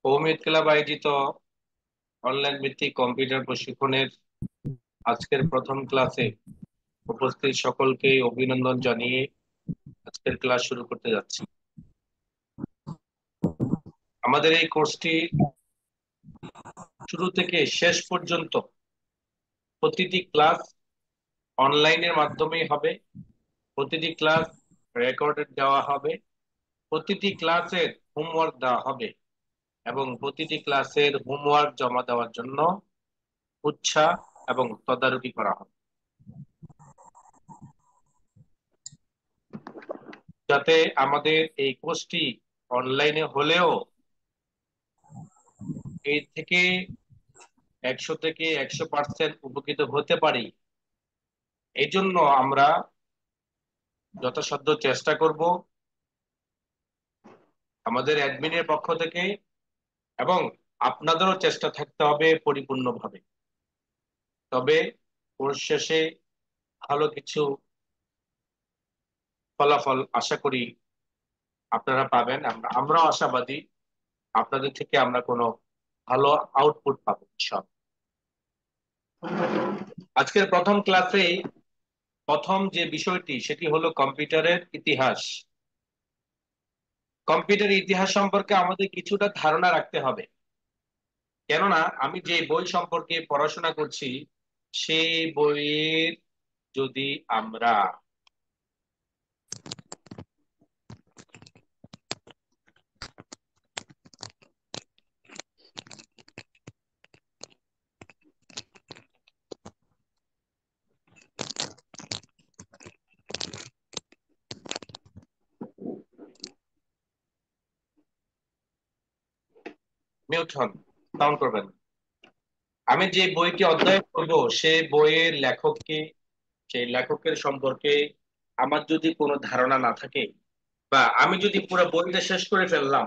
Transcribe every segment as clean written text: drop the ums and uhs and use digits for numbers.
কৌমিদ club আয়োজিত online ভিত্তিক computer প্রশিক্ষণের আজকের প্রথম ক্লাসে উপস্থিত সকলকে অভিনন্দন জানিয়ে আজকের ক্লাস শুরু করতে যাচ্ছি। আমাদের এই কোর্সটি শুরু থেকে শেষ পর্যন্ত প্রতিটি ক্লাস অনলাইনের মাধ্যমেই হবে। প্রতিটি ক্লাস রেকর্ডেড দেওয়া হবে। প্রতিটি ক্লাসের হোমওয়ার্ক দেওয়া হবে এবং প্রতিটি ক্লাসের হোমওয়ার্ক জমা দেওয়ার জন্য উৎসাহ এবং তদারকি করা হবে, যাতে আমাদের এই কোর্সটি অনলাইনে হলেও এই থেকে 100% উপকৃত হতে পারি। এই জন্য আমরা যথাসাধ্য চেষ্টা করব আমাদের অ্যাডমিনের পক্ষ থেকে, এবং আপনাদেরও চেষ্টা থাকতে হবে পরিপূর্ণভাবে। তবে কোর্স শেষে ভালো কিছু ফলাফল আশা করি আপনারা পাবেন। আমরাও আশাবাদী আপনাদের থেকে আমরা কোনো ভালো আউটপুট পাবো ইনশাআল্লাহ। আজকের প্রথম ক্লাসে প্রথম যে বিষয়টি সেটি হলো কম্পিউটারের ইতিহাস। কম্পিউটার ইতিহাস সম্পর্কে আমাদের কিছুটা ধারণা রাখতে হবে, কেননা আমি যে বই সম্পর্কে পড়াশোনা করছি সেই বইয়ের যদি আমরা মিউট হন, সাউন্ড করবেন না। আমি যে বইটি অধ্যয়ন করব সেই বইয়ের লেখককে, সেই লেখকের সম্পর্কে আমার যদি কোনো ধারণা না থাকে, বা আমি যদি পুরো বইটা শেষ করে ফেললাম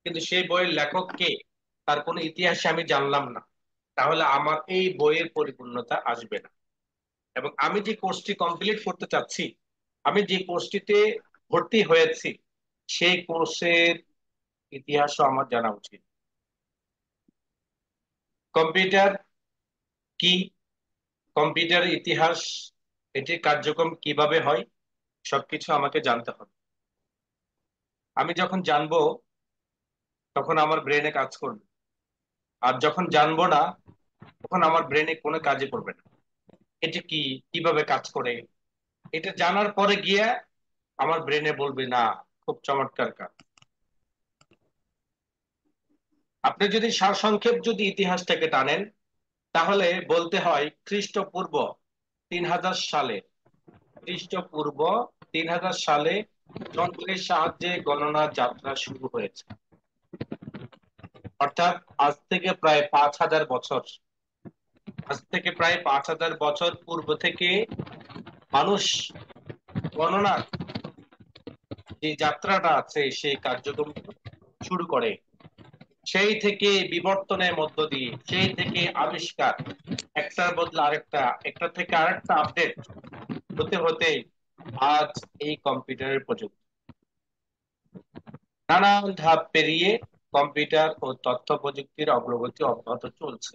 কিন্তু সেই বইয়ের লেখককে, তার কোনো ইতিহাসে আমি জানলাম না, তাহলে আমার এই বইয়ের পরিপূর্ণতা আসবে না। এবং আমি যে কোর্সটি কমপ্লিট করতে চাচ্ছি, আমি যে কোর্সটিতে ভর্তি হয়েছি, সেই কোর্সের ইতিহাসও আমার জানা উচিত। কম্পিউটার কি, কম্পিউটার ইতিহাস, এটির কার্যক্রম কিভাবে হয়, সবকিছু আমাকে জানতে হবে। আমি যখন জানবো তখন আমার ব্রেনে কাজ করবে, আর যখন জানবো না তখন আমার ব্রেনে কোনো কাজই করবে না। এটি কি, কিভাবে কাজ করে, এটা জানার পরে গিয়ে আমার ব্রেনে বলবে না, খুব চমৎকার কাজ। আপনি যদি সারসংক্ষেপ যদি ইতিহাসটাকে টানেন, তাহলে বলতে হয় খ্রিস্টপূর্ব 3000 সালে, খ্রিস্টপূর্ব 3000 সালে যন্ত্রের সাহায্যে গণনা যাত্রা শুরু হয়েছে। অর্থাৎ আজ থেকে প্রায় 5000 বছর, আজ থেকে প্রায় 5000 বছর পূর্ব থেকে মানুষ গণনার যে যাত্রাটা আছে সেই কার্যক্রম শুরু করে। সেই থেকে বিবর্তনের মধ্য দিয়ে, সেই থেকে আবিষ্কার, একটার বদলে আরেকটা, একটা থেকে আরেকটা আপডেট হতে হতে আজ এই কম্পিউটারের প্রযুক্তি নানান ধাপ পেরিয়ে কম্পিউটার ও তথ্য প্রযুক্তির অগ্রগতি অব্যাহত চলছে।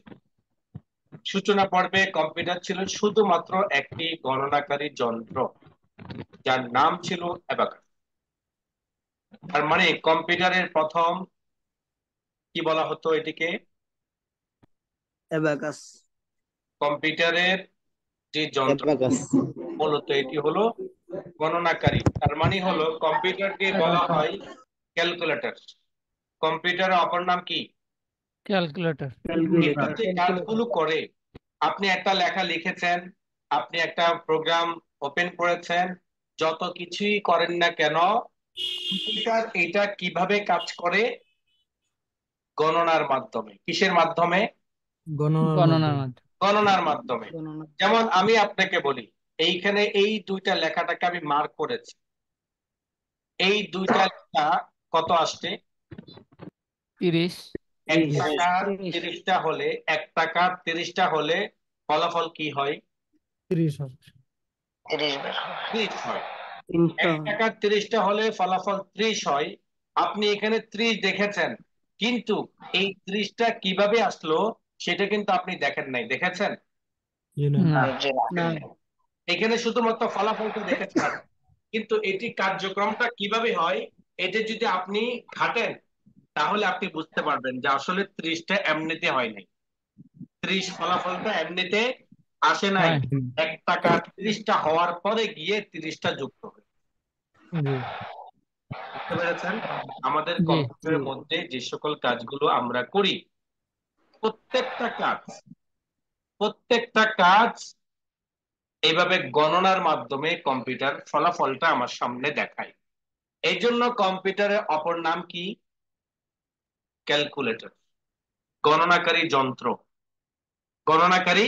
সূচনা পর্বে কম্পিউটার ছিল শুধুমাত্র একটি গণনাকারী যন্ত্র, যার নাম ছিল অ্যাবাকাস। তার মানে কম্পিউটারের প্রথম কি বলা হতো এটিকে? অ্যাবাকাস। কম্পিউটারের যে যন্ত্র, অ্যাবাকাস। মূলত এটি হলো গণনাকারী। তার মানে হলো কম্পিউটারকে বলা হয় ক্যালকুলেটর। কম্পিউটারের অপর নাম কি? ক্যালকুলেটর। এটা ক্যালকুলেটর। যে কাজগুলো করে, আপনি একটা লেখা লিখেছেন, আপনি একটা প্রোগ্রাম ওপেন করেছেন, যত কিছুই করেন না কেন, কম্পিউটার এটা কিভাবে কাজ করে? গণনার মাধ্যমে। কিসের মাধ্যমে? গণনার মাধ্যমে। গণনার মাধ্যমে। গণনা। যেমন আমি আপনাকে বলি, এইখানে এই দুইটা লেখাটাকে আমি মার্ক করেছি, এই দুইটা লেখা কত আসছে? 30। এক 30। টাকার 30টা হলে, 1 টাকার 30টা হলে ফলাফল কি হয়? 30 হবে। 30 হয়। 300। 1 টাকার 30টা হলে ফলাফল 30 হয়। আপনি এখানে 30 দেখেছেন, কিন্তু এই 30টা কিভাবে আসলো সেটা কিন্তু আপনি দেখেন নাই, দেখেছেন? না। না। এখানে শুধুমাত্র ফলাফলটা দেখেছেন, কিন্তু এটি কার্যক্রমটা কিভাবে হয় এটা যদি আপনি ঘাটেন তাহলে আপনি বুঝতে পারবেন যে আসলে 30টা এমনিতে হয় নাই। 30 ফলাফলটা এমনিতে আসে নাই, হয়। 1 টাকা 30টা হওয়ার পরে গিয়ে 30টা যুক্ত হয়। জি। বুঝতে পেরেছেন? আমাদের জি। কম্পিউটারের মধ্যে যে সকল কাজগুলো আমরা করি, প্রত্যেকটা কাজ প্রত্যেকটা কাজ এইভাবে গণনার মাধ্যমে কম্পিউটার ফলাফলটা আমার সামনে দেখায়। এই জন্য কম্পিউটারের অপর নাম কি? ক্যালকুলেটর, গণনাকারী যন্ত্র। গণনাকারী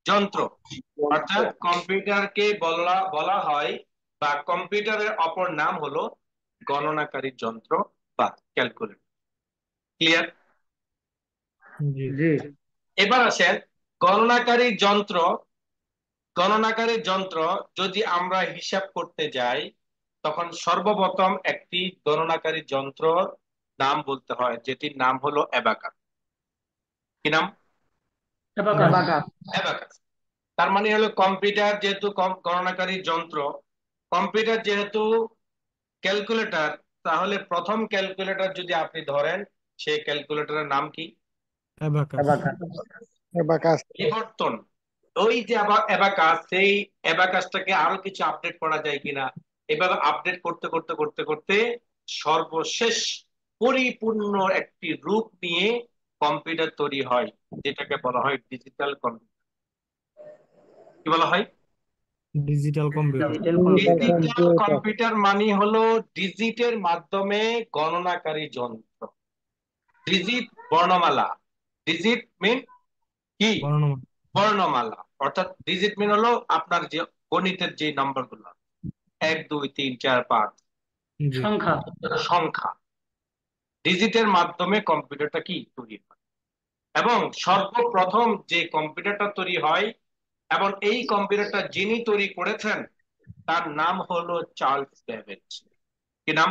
যন্ত্র অর্থাৎ কম্পিউটারকে বলা বলা হয়, বা কম্পিউটারের অপর নাম হলো গণনাকারী যন্ত্র বা ক্যালকুলেটর। ক্লিয়ার? জি। জি। এবার আসেন, গণনাকারী যন্ত্র গণনাকারী যন্ত্র যদি আমরা হিসাব করতে যাই তখন সর্বপ্রথম একটি গণনাকারী যন্ত্র নাম বলতে হয়, যেটির নাম হলো অ্যাবাকাস। কি নাম? অ্যাবাকাস। অ্যাবাকাস। তার মানে হলো কম্পিউটার যেহেতু গণনাকারী যন্ত্র, কম্পিউটার যেহেতু ক্যালকুলেটর, তাহলে প্রথম ক্যালকুলেটর যদি আপনি ধরেন সেই ক্যালকুলেটরের নাম কি? অ্যাবাকাস। অ্যাবাকাস। বিবর্তন। ওই যে অ্যাবাকাস, সেই অ্যাবাকাসটাকে আরো কিছু আপডেট করা যায় কিনা, এভাবে আপডেট করতে করতে করতে করতে সর্বশেষ পরিপূর্ণ একটি রূপ নিয়ে কম্পিউটার তৈরি হয়, যেটাকে বলা হয় ডিজিটাল কম্পিউটার। কি বলা হয়? Digital computer. ডিজিটাল কম্পিউটার মানে হলো ডিজিটের মাধ্যমে গণনাকারী যন্ত্র। ডিজিট বর্ণমালা, ডিজিট মিন কি? বর্ণমালা। বর্ণমালা। অর্থাৎ ডিজিট মিন হলো আপনার যে গণিতের যে নাম্বার গুলো, 1 2 3 4 5 জি। সংখ্যা। সংখ্যা। ডিজিটের মাধ্যমে কম্পিউটারটা কি তৈরি হয়, এবং সর্বপ্রথম যে কম্পিউটারটা তৈরি হয় এবং এই কম্পিউটারটা যিনি তৈরি করেছেন তার নাম হলো চার্লস ব্যাবেজ। কি নাম?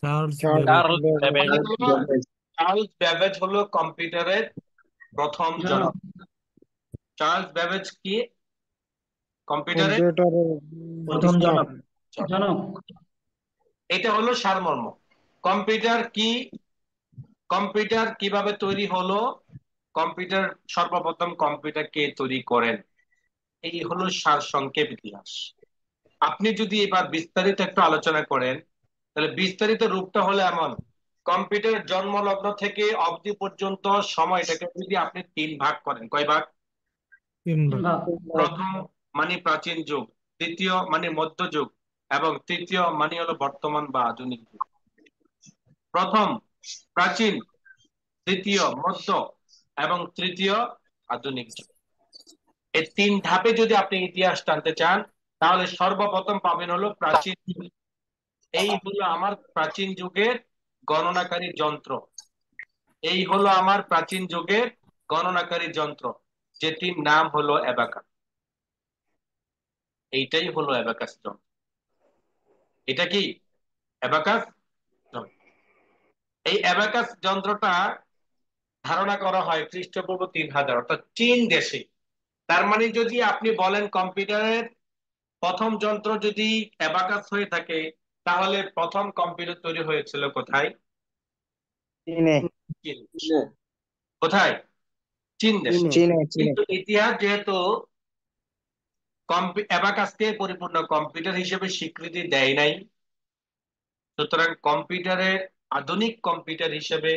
Charles Babbage. Charles Babbage. Charles Babbage হলো কম্পিউটারের প্রথম জনক। চার্লস ব্যাবেজ কি কম্পিউটারের কম্পিউটারের প্রথম জনক। জনক। এটা হলো সারমর্ম। কম্পিউটার কি, কম্পিউটার কিভাবে তৈরি হলো, কম্পিউটার সর্বপ্রথম কম্পিউটার কে তৈরি করেন, এই হলো সারসংক্ষেপ ইতিহাস। আপনি যদি এবার বিস্তারিত একটু আলোচনা করেন তাহলে বিস্তারিত রূপটা হলো এমন: কম্পিউটার জন্মলগ্ন থেকে অবধি পর্যন্ত সময়টাকে যদি আপনি 3 ভাগ করেন। কয় ভাগ? 3 ভাগ। প্রথম মানে প্রাচীন যুগ, দ্বিতীয় মানে মধ্যযুগ, এবং তৃতীয় মানে হলো বর্তমান বা আধুনিক যুগ। প্রথম প্রাচীন, দ্বিতীয় মধ্য, এবং তৃতীয় আধুনিক যুগ। এই 3 ধাপে যদি আপনি ইতিহাস টানতে চান তাহলে সর্বপ্রথম পাবেন হলো প্রাচীন যুগ। এই হলো আমার প্রাচীন যুগের গণনাকারী যন্ত্র। এই হলো আমার প্রাচীন যুগের গণনাকারী যন্ত্র, যেটির নাম হলো অ্যাবাকাস। এইটাই হলো অ্যাবাকাস যন্ত্র। এটা কি অ্যাবাকাস যন্ত্র? এই অ্যাবাকাস যন্ত্রটা ধারণা করা হয় খ্রিস্টপূর্ব 3000, অর্থাৎ চীন দেশে। তার মানে যদি আপনি বলেন কম্পিউটারের প্রথম যন্ত্র যদি অ্যাবাকাস হয়ে থাকে, তাহলে প্রথম কম্পিউটার তৈরি হয়েছিল কোথায়? চীনে। চীন দেশে। কোথায়? চীন দেশে। চীনে। কিন্তু ইতিহাস যেহেতু অ্যাবাকাসকে পরিপূর্ণ কম্পিউটার হিসেবে স্বীকৃতি দেয় নাই, সুতরাং কম্পিউটারের আধুনিক কম্পিউটার হিসেবে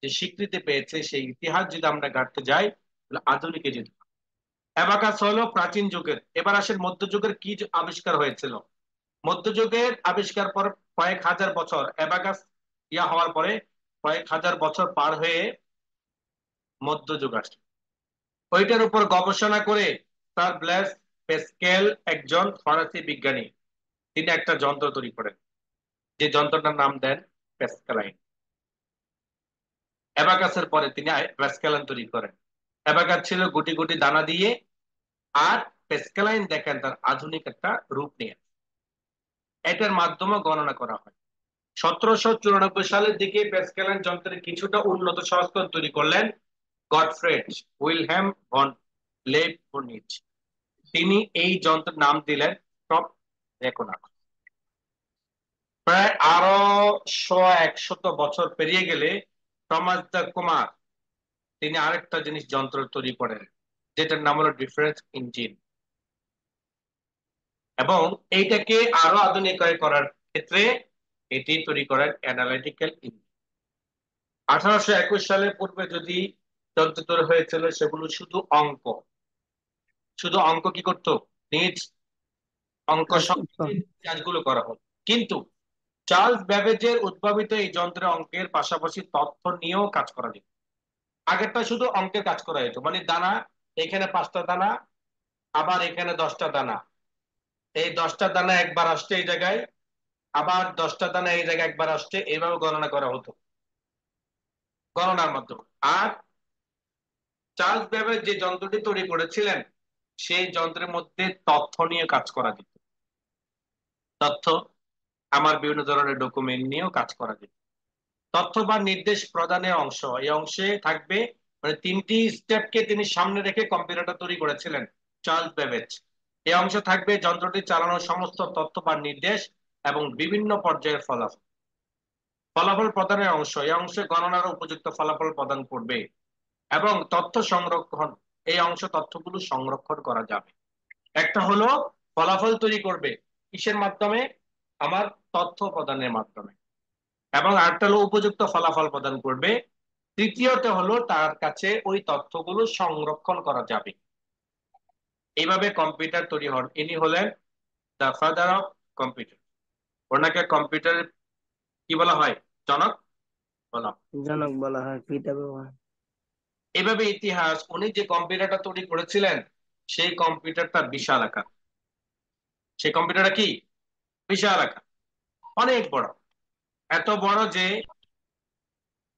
যে স্বীকৃতি পেয়েছে সেই ইতিহাস যদি আমরা ঘাটতে যাই তাহলে আধুনিকে যেতে হবে। অ্যাবাকাস হলো প্রাচীন যুগের। এবার আসেন মধ্যযুগের কি আবিষ্কার হয়েছিল। মধ্যযুগের আবিষ্কার পর কয়েক হাজার বছর, অ্যাবাকাস হওয়ার পরে কয়েক হাজার বছর পার হয়ে মধ্যযুগ আসে। ওইটার উপর গবেষণা করে স্যার ব্লেস প্যাসকেল, একজন ফরাসি বিজ্ঞানী, তিনি একটা যন্ত্র তৈরি করেন, যে যন্ত্রটার নাম দেন প্যাসকেলাইন। অ্যাবাকাসের পরে তিনি প্যাসকেলাইন তৈরি করেন। অ্যাবাকাস ছিল গুটি গুটি দানা দিয়ে, আর প্যাসকেলাইন দেখেন তার আধুনিক একটা রূপ নিয়ে, এটার মাধ্যমে গণনা করা হয়। 1794 সালের দিকে প্যাসকেল যন্ত্রের কিছুটা উন্নত সংস্করণ তৈরি করলেন গটফ্রেড উইলহেম ভন লেইবনিজ। তিনি এই যন্ত্রের নাম দিলেন টপ রেকনার। প্রায় আরো 100 পেরিয়ে গেলে টমাস দা কুমার তিনি আরেকটা জিনিস যন্ত্র তৈরি করেন, যেটার নাম হলো ডিফারেন্স ইঞ্জিন, এবং এইটাকে আরো আধুনিক করার ক্ষেত্রে এটি তৈরি করেন অ্যানালিটিক্যাল ইঞ্জিন। 1821 সালের পূর্বে যদি যন্ত্র তৈরি হয়েছিল সেগুলো শুধু অঙ্ক কি করতো, নিজ অঙ্ক কাজ করতো। সংক্রান্ত কাজগুলো করা হতো। কিন্তু চার্লস ব্যাবেজের উদ্ভাবিত এই যন্ত্রে অঙ্কের পাশাপাশি তথ্য নিয়েও কাজ করা যেত। আগেরটা শুধু অঙ্কের কাজ করা যেত, মানে দানা, এখানে 5টা দানা, আবার এখানে 10টা দানা, এই 10টা দানা একবার আসছে এই জায়গায়, আবার 10টা দানা এই জায়গায় একবার আসছে, এইভাবে গণনা করা হতো গণনার মাধ্যমে। আর চার্লস ব্যাবেজ যে যন্ত্রটি তৈরি করেছিলেন সেই যন্ত্রের মধ্যে তথ্য নিয়ে কাজ করা যেত। তথ্য, আমার বিভিন্ন ধরনের ডকুমেন্ট নিয়েও কাজ করা যেত। তথ্য বা নির্দেশ প্রদানের অংশ, এই অংশে থাকবে, মানে 3টি স্টেপকে তিনি সামনে রেখে কম্পিউটারটা তৈরি করেছিলেন চার্লস বেবেজ। এই অংশে থাকবে যন্ত্রটি চালানোর সমস্ত তথ্য বা নির্দেশ এবং বিভিন্ন পর্যায়ের ফলাফল। ফলাফল প্রদানের অংশ, এই অংশে গণনার উপযুক্ত ফলাফল প্রদান করবে এবং তথ্য সংরক্ষণ, এই অংশ তথ্যগুলো সংরক্ষণ করা যাবে। একটা হলো ফলাফল তৈরি করবে কিসের মাধ্যমে, আমার তথ্য প্রদানের মাধ্যমে, এবং আরেকটা হলো উপযুক্ত ফলাফল প্রদান করবে। তৃতীয়ত হলো তার কাছে ওই তথ্যগুলো সংরক্ষণ করা যাবে। এইভাবে কম্পিউটার তৈরি হন। ইনি হলেন দা ফাদার অফ কম্পিউটার। ওনাকে কম্পিউটারের কি বলা হয়, জনক বলা হয়। জনক বলা হয়, পিতা ব্যবহার। এইভাবে ইতিহাস, উনি যে কম্পিউটারটা তৈরি করেছিলেন সেই কম্পিউটারটা বিশাল আকার। সেই কম্পিউটারটা কি বিশাল আকার, অনেক বড়, এত বড় যে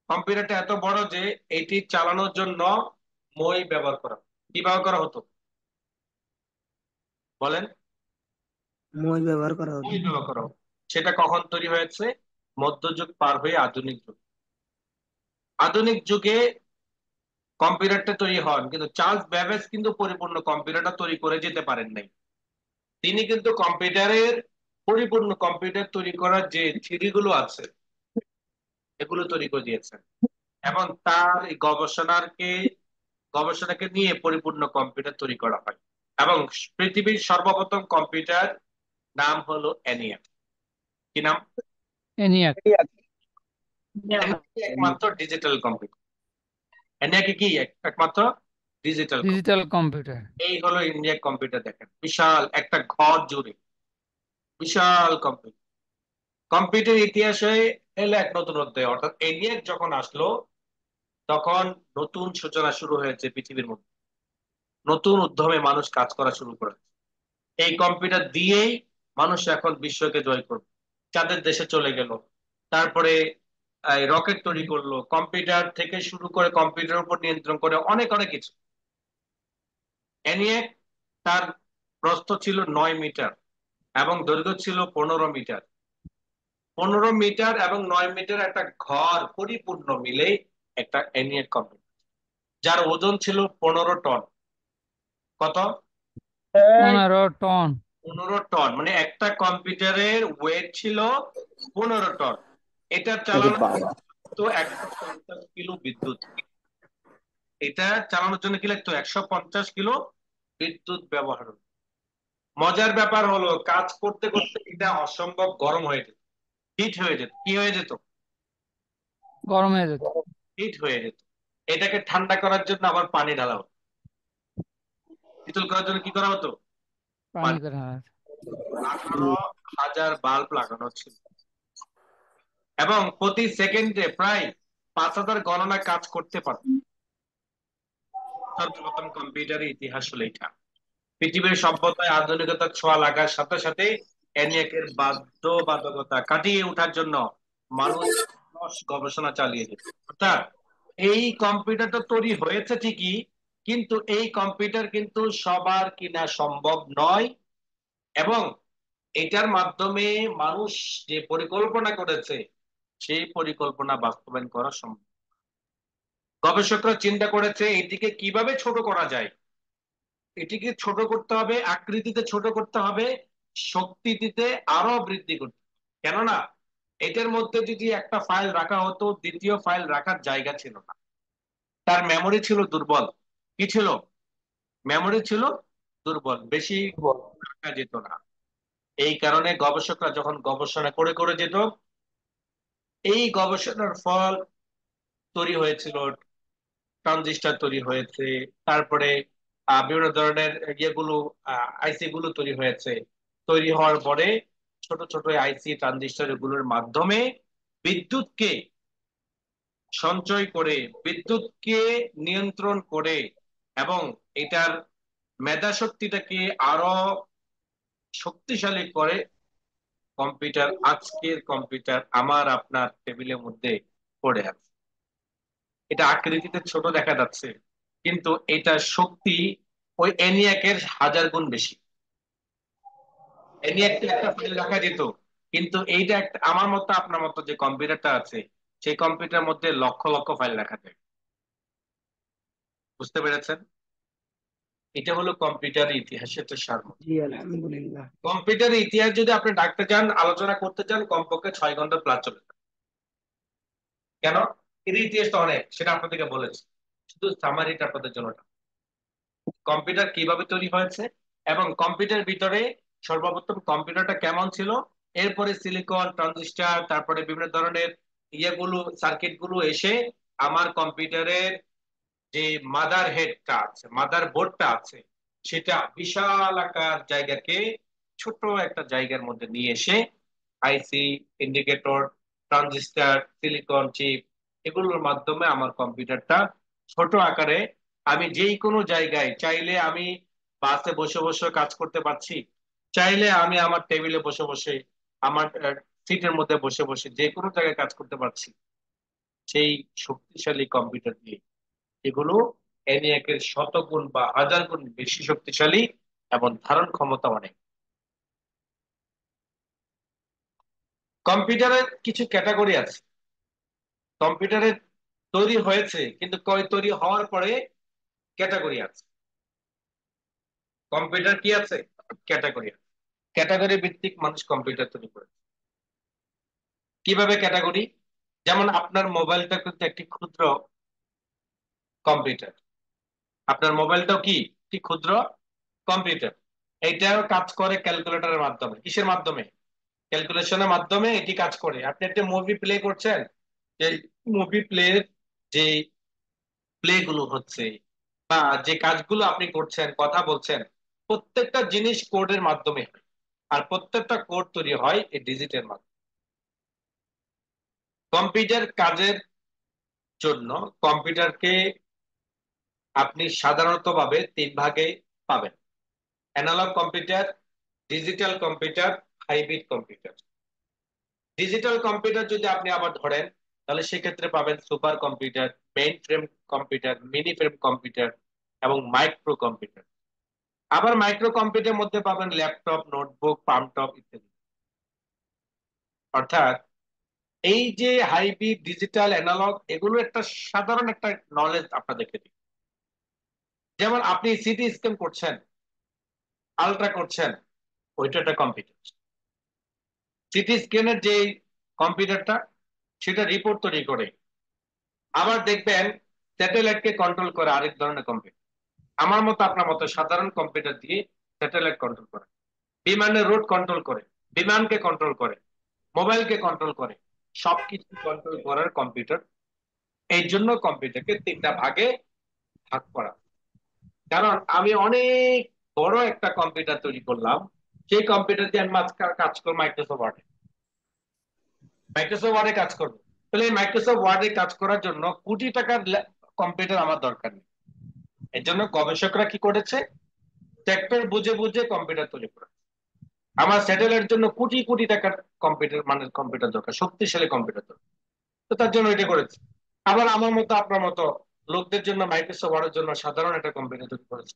কম্পিউটারটা এত বড় যে এটি চালানোর জন্য মই ব্যবহার করা, কি ব্যবহার করা হতো বলেন, মই ব্যবহার করা হতো। মই ব্যবহার করা হতো। সেটা কখন তৈরি হয়েছে, মধ্যযুগ পার হয়ে আধুনিক যুগ। আধুনিক যুগে কম্পিউটারটা তৈরি হন, কিন্তু চার্লস ব্যাবেজ কিন্তু পরিপূর্ণ কম্পিউটারটা তৈরি করে যেতে পারেন নাই। তিনি কিন্তু কম্পিউটারের পরিপূর্ণ কম্পিউটার তৈরি করার যে থিওরি গুলো আছে এগুলো তৈরি করে দিয়েছেন, এবং তার এই গবেষণাকে নিয়ে পরিপূর্ণ কম্পিউটার তৈরি করা হয়। এবং পৃথিবীর সর্বপ্রথম কম্পিউটার নাম হলো ENIAC। কি নাম? ENIAC। ENIAC একমাত্র ডিজিটাল কম্পিউটার। ENIAC কি একমাত্র ডিজিটাল কম্পিউটার। Digital computer. এই হলো ENIAC কম্পিউটার। দেখেন বিশাল একটা ঘর জুড়ে বিশাল কম্পিউটার। কম্পিউটার ইতিহাসে এলো এক নতুন অধ্যায়, অর্থাৎ ENIAC যখন আসলো তখন নতুন সূচনা শুরু হয়েছে পৃথিবীর মধ্যে। নতুন উদ্যমে মানুষ কাজ করা শুরু করেছে। এই কম্পিউটার দিয়েই মানুষ এখন বিশ্বকে জয় করবে, চাঁদের দেশে চলে গেল, তারপরে রকেট তৈরি করলো, কম্পিউটার থেকে শুরু করে কম্পিউটারের উপর নিয়ন্ত্রণ করে অনেক অনেক কিছু। ENIAC তার প্রস্থ ছিল 9 মিটার এবং দৈর্ঘ্য ছিল 15 মিটার। 15 মিটার এবং 9 মিটার একটা ঘর পরিপূর্ণ মিলে একটা ENIAC কম্পিউটার, যার ওজন ছিল 15 টন। কত? 15 টন। 15 টন, মানে একটা কম্পিউটারের ওয়েট ছিল 15 টন। এটা চালানোর তো 150 কিলো বিদ্যুৎ। এটা চালানোর জন্য কি লাগতো, 150 কিলো বিদ্যুৎ ব্যবহার হতো। মজার ব্যাপার হলো কাজ করতে করতে এটা অসম্ভব গরম হয়ে যেত, হিট হয়ে যেত। কি হয়ে যেত? গরম হয়ে যেত। হিট হয়ে যেত। এটাকে ঠান্ডা করার জন্য আবার পানি ঢালা হতো, শীতল করার জন্য কি করা হতো, পানি পানি। করে। 18,000 বাল্ব লাগানো ছিল এবং প্রতি সেকেন্ডে প্রায় 5,000 গণনা কাজ করতে পারত। সর্বপ্রথম কম্পিউটারের ইতিহাস হলো এটা। পৃথিবীর সভ্যতায় আধুনিকতার ছোঁয়া লাগার সাথে সাথে ENIAC-এর বাধ্যবাধকতা কাটিয়ে ওঠার জন্য মানুষ গবেষণা চালিয়ে যেত। অর্থাৎ এই কম্পিউটারটা তৈরি হয়েছে ঠিকই, কিন্তু এই কম্পিউটার কিন্তু সবার কিনা সম্ভব নয়, এবং এটার মাধ্যমে মানুষ যে পরিকল্পনা করেছে সেই পরিকল্পনা বাস্তবায়ন করা সম্ভব। গবেষকরা চিন্তা করেছে এটিকে কিভাবে ছোট করা যায়। এটিকে ছোট করতে হবে, আকৃতিতে ছোট করতে হবে, শক্তিতে আরো বৃদ্ধি করতে হবে। কেননা এটার মধ্যে যদি একটা ফাইল রাখা হতো, দ্বিতীয় ফাইল রাখার জায়গা ছিল না। তার মেমোরি ছিল দুর্বল। কি ছিল? মেমোরি ছিল দুর্বল, বেশি রাখা যেত না। এই কারণে গবেষকরা যখন গবেষণা করে করে যেত, এই গবেষণার ফল তৈরি হয়েছিল, ট্রানজিস্টর তৈরি হয়েছে, তারপরে বিভিন্ন ধরনের ইয়েগুলো, আইসি গুলো তৈরি হয়েছে। তৈরি হওয়ার পরে ছোট ছোট আইসি ট্রানজিস্টর গুলোর মাধ্যমে বিদ্যুৎকে সঞ্চয় করে, বিদ্যুৎকে নিয়ন্ত্রণ করে, এবং এটার মেধা শক্তিটাকে আরো শক্তিশালী করে কম্পিউটার, আজকের কম্পিউটার আমার আপনার টেবিলের মধ্যে পড়ে আছে। এটা আকৃতিতে ছোট দেখা যাচ্ছে, কিন্তু এটার শক্তি ওই এনিয়াকের 1000 গুণ বেশি। এনিয়াকটা একটা ফাইল রাখা যেত, কিন্তু এইটা একটা, আমার মতো আপনার মতো যে কম্পিউটারটা আছে, সেই কম্পিউটারের মধ্যে লক্ষ লক্ষ ফাইল রাখা যায়। বুঝতে পেরেছেন? এটা হলো কম্পিউটারের ইতিহাসের একটা সারমর্ম। জি আলহামদুলিল্লাহ। কম্পিউটারের ইতিহাস যদি আপনি ডাকতে চান, আলোচনা করতে চান, কমপক্ষে 6 ঘন্টা প্লাস চলে যাবে। কেন? এর ইতিহাস তো অনেক, সেটা আপনাদেরকে বলেছি। শুধু সামারিটা আপনাদের জন্য। কম্পিউটার কিভাবে তৈরি হয়েছে এবং কম্পিউটার ভিতরে সর্বপ্রথম কম্পিউটারটা কেমন ছিল, এরপরে সিলিকন, ট্রানজিস্টর, তারপরে বিভিন্ন ধরনের ইয়েগুলো, সার্কিট গুলো এসে আমার কম্পিউটারের যে মাদার হেডটা আছে, মাদার বোর্ডটা আছে, সেটা বিশাল আকার জায়গাকে ছোট একটা জায়গার মধ্যে নিয়ে এসে আইসি, ইন্ডিকেটর, ট্রানজিস্টর, সিলিকন চিপ, এগুলোর মাধ্যমে আমার কম্পিউটারটা ছোট আকারে, আমি যেই কোনো জায়গায় চাইলে আমি বাসে বসে বসে কাজ করতে পারছি, চাইলে আমি আমার টেবিলে বসে বসে, আমার সিটের মধ্যে বসে বসে যে কোনো জায়গায় কাজ করতে পারছি সেই শক্তিশালী কম্পিউটার দিয়ে। এগুলো এনিয়াকের 100 গুণ বা 1000 গুণ বেশি শক্তিশালী এবং ধারণ ক্ষমতা অনেক। কম্পিউটারের কিছু ক্যাটাগরি আছে। কম্পিউটারের তৈরি হয়েছে, কিন্তু তৈরি হওয়ার পরে ক্যাটাগরি আছে। কম্পিউটার কি আছে? ক্যাটাগরি আছে। ক্যাটাগরি ভিত্তিক মানুষ কম্পিউটার তৈরি করে। কিভাবে ক্যাটাগরি? যেমন আপনার মোবাইলটা কিন্তু একটি ক্ষুদ্র কম্পিউটার। আপনার মোবাইলটাও কি একটি ক্ষুদ্র কম্পিউটার। এইটাও কাজ করে ক্যালকুলেটরের মাধ্যমে। কিসের মাধ্যমে? ক্যালকুলেশনের মাধ্যমে এটি কাজ করে। আপনি একটা মুভি প্লে করছেন, যে মুভি প্লে, যে প্লে গুলো হচ্ছে বা যে কাজগুলো আপনি করছেন, কথা বলছেন, প্রত্যেকটা জিনিস কোডের মাধ্যমে হয়। আর প্রত্যেকটা কোড তৈরি হয় এই ডিজিটের মাধ্যমে। কম্পিউটার কাজের জন্য কম্পিউটারকে আপনি সাধারণত ভাবে 3 ভাগে পাবেন: analogue computer, digital computer, hybrid computer. Digital computer যদি আপনি আবার ধরেন, তাহলে সেক্ষেত্রে পাবেন supercomputer, mainframe computer, mini frame computer এবং মাইক্রো কম্পিউটার। আবার মাইক্রো কম্পিউটারের মধ্যে পাবেন ল্যাপটপ, নোটবুক, পামটপ ইত্যাদি। অর্থাৎ এই যে হাইব্রিড, ডিজিটাল, অ্যানালগ, এগুলো একটা সাধারণ একটা নলেজ আপনাদেরকে দিই। যেমন আপনি সিটি স্ক্যান করছেন, আলট্রা করছেন, ওইটা একটা কম্পিউটার। সিটি স্ক্যানের যে কম্পিউটারটা, সেটা রিপোর্ট তৈরি করে। আবার দেখবেন স্যাটেলাইটকে কন্ট্রোল করে আরেক ধরনের কম্পিউটার। আমার মতো আপনার মতো সাধারণ কম্পিউটার দিয়ে স্যাটেলাইট কন্ট্রোল করে, বিমানের রুট কন্ট্রোল করে, বিমানকে কন্ট্রোল করে, মোবাইলকে কন্ট্রোল করে, সবকিছু কন্ট্রোল করার কম্পিউটার। এই জন্য কম্পিউটারকে 3টা ভাগে ভাগ করা। কারণ আমি অনেক বড় একটা কম্পিউটার তৈরি করলাম, সেই কম্পিউটার দিয়ে আমি কাজ করবো মাইক্রোসফট ওয়ার্ডে। মাইক্রোসফট ওয়ার্ডে কাজ করবো, তাহলে এই মাইক্রোসফট ওয়ার্ডে কাজ করার জন্য কোটি টাকার কম্পিউটার আমার দরকার নেই। এর জন্য গবেষকরা কি করেছে? সেক্টর বুঝে বুঝে কম্পিউটার তৈরি করে। আমার স্যাটেলাইটের জন্য কোটি কোটি টাকার কম্পিউটার, মানে কম্পিউটার দরকার, শক্তিশালী কম্পিউটার দরকার। তো তার জন্য এটা করেছে। আবার আমার মতো আপনার মতো লোকদের জন্য মাইক্রোসফট ওয়ার্ডের জন্য সাধারণ একটা কম্পিউটার তৈরি করেছে,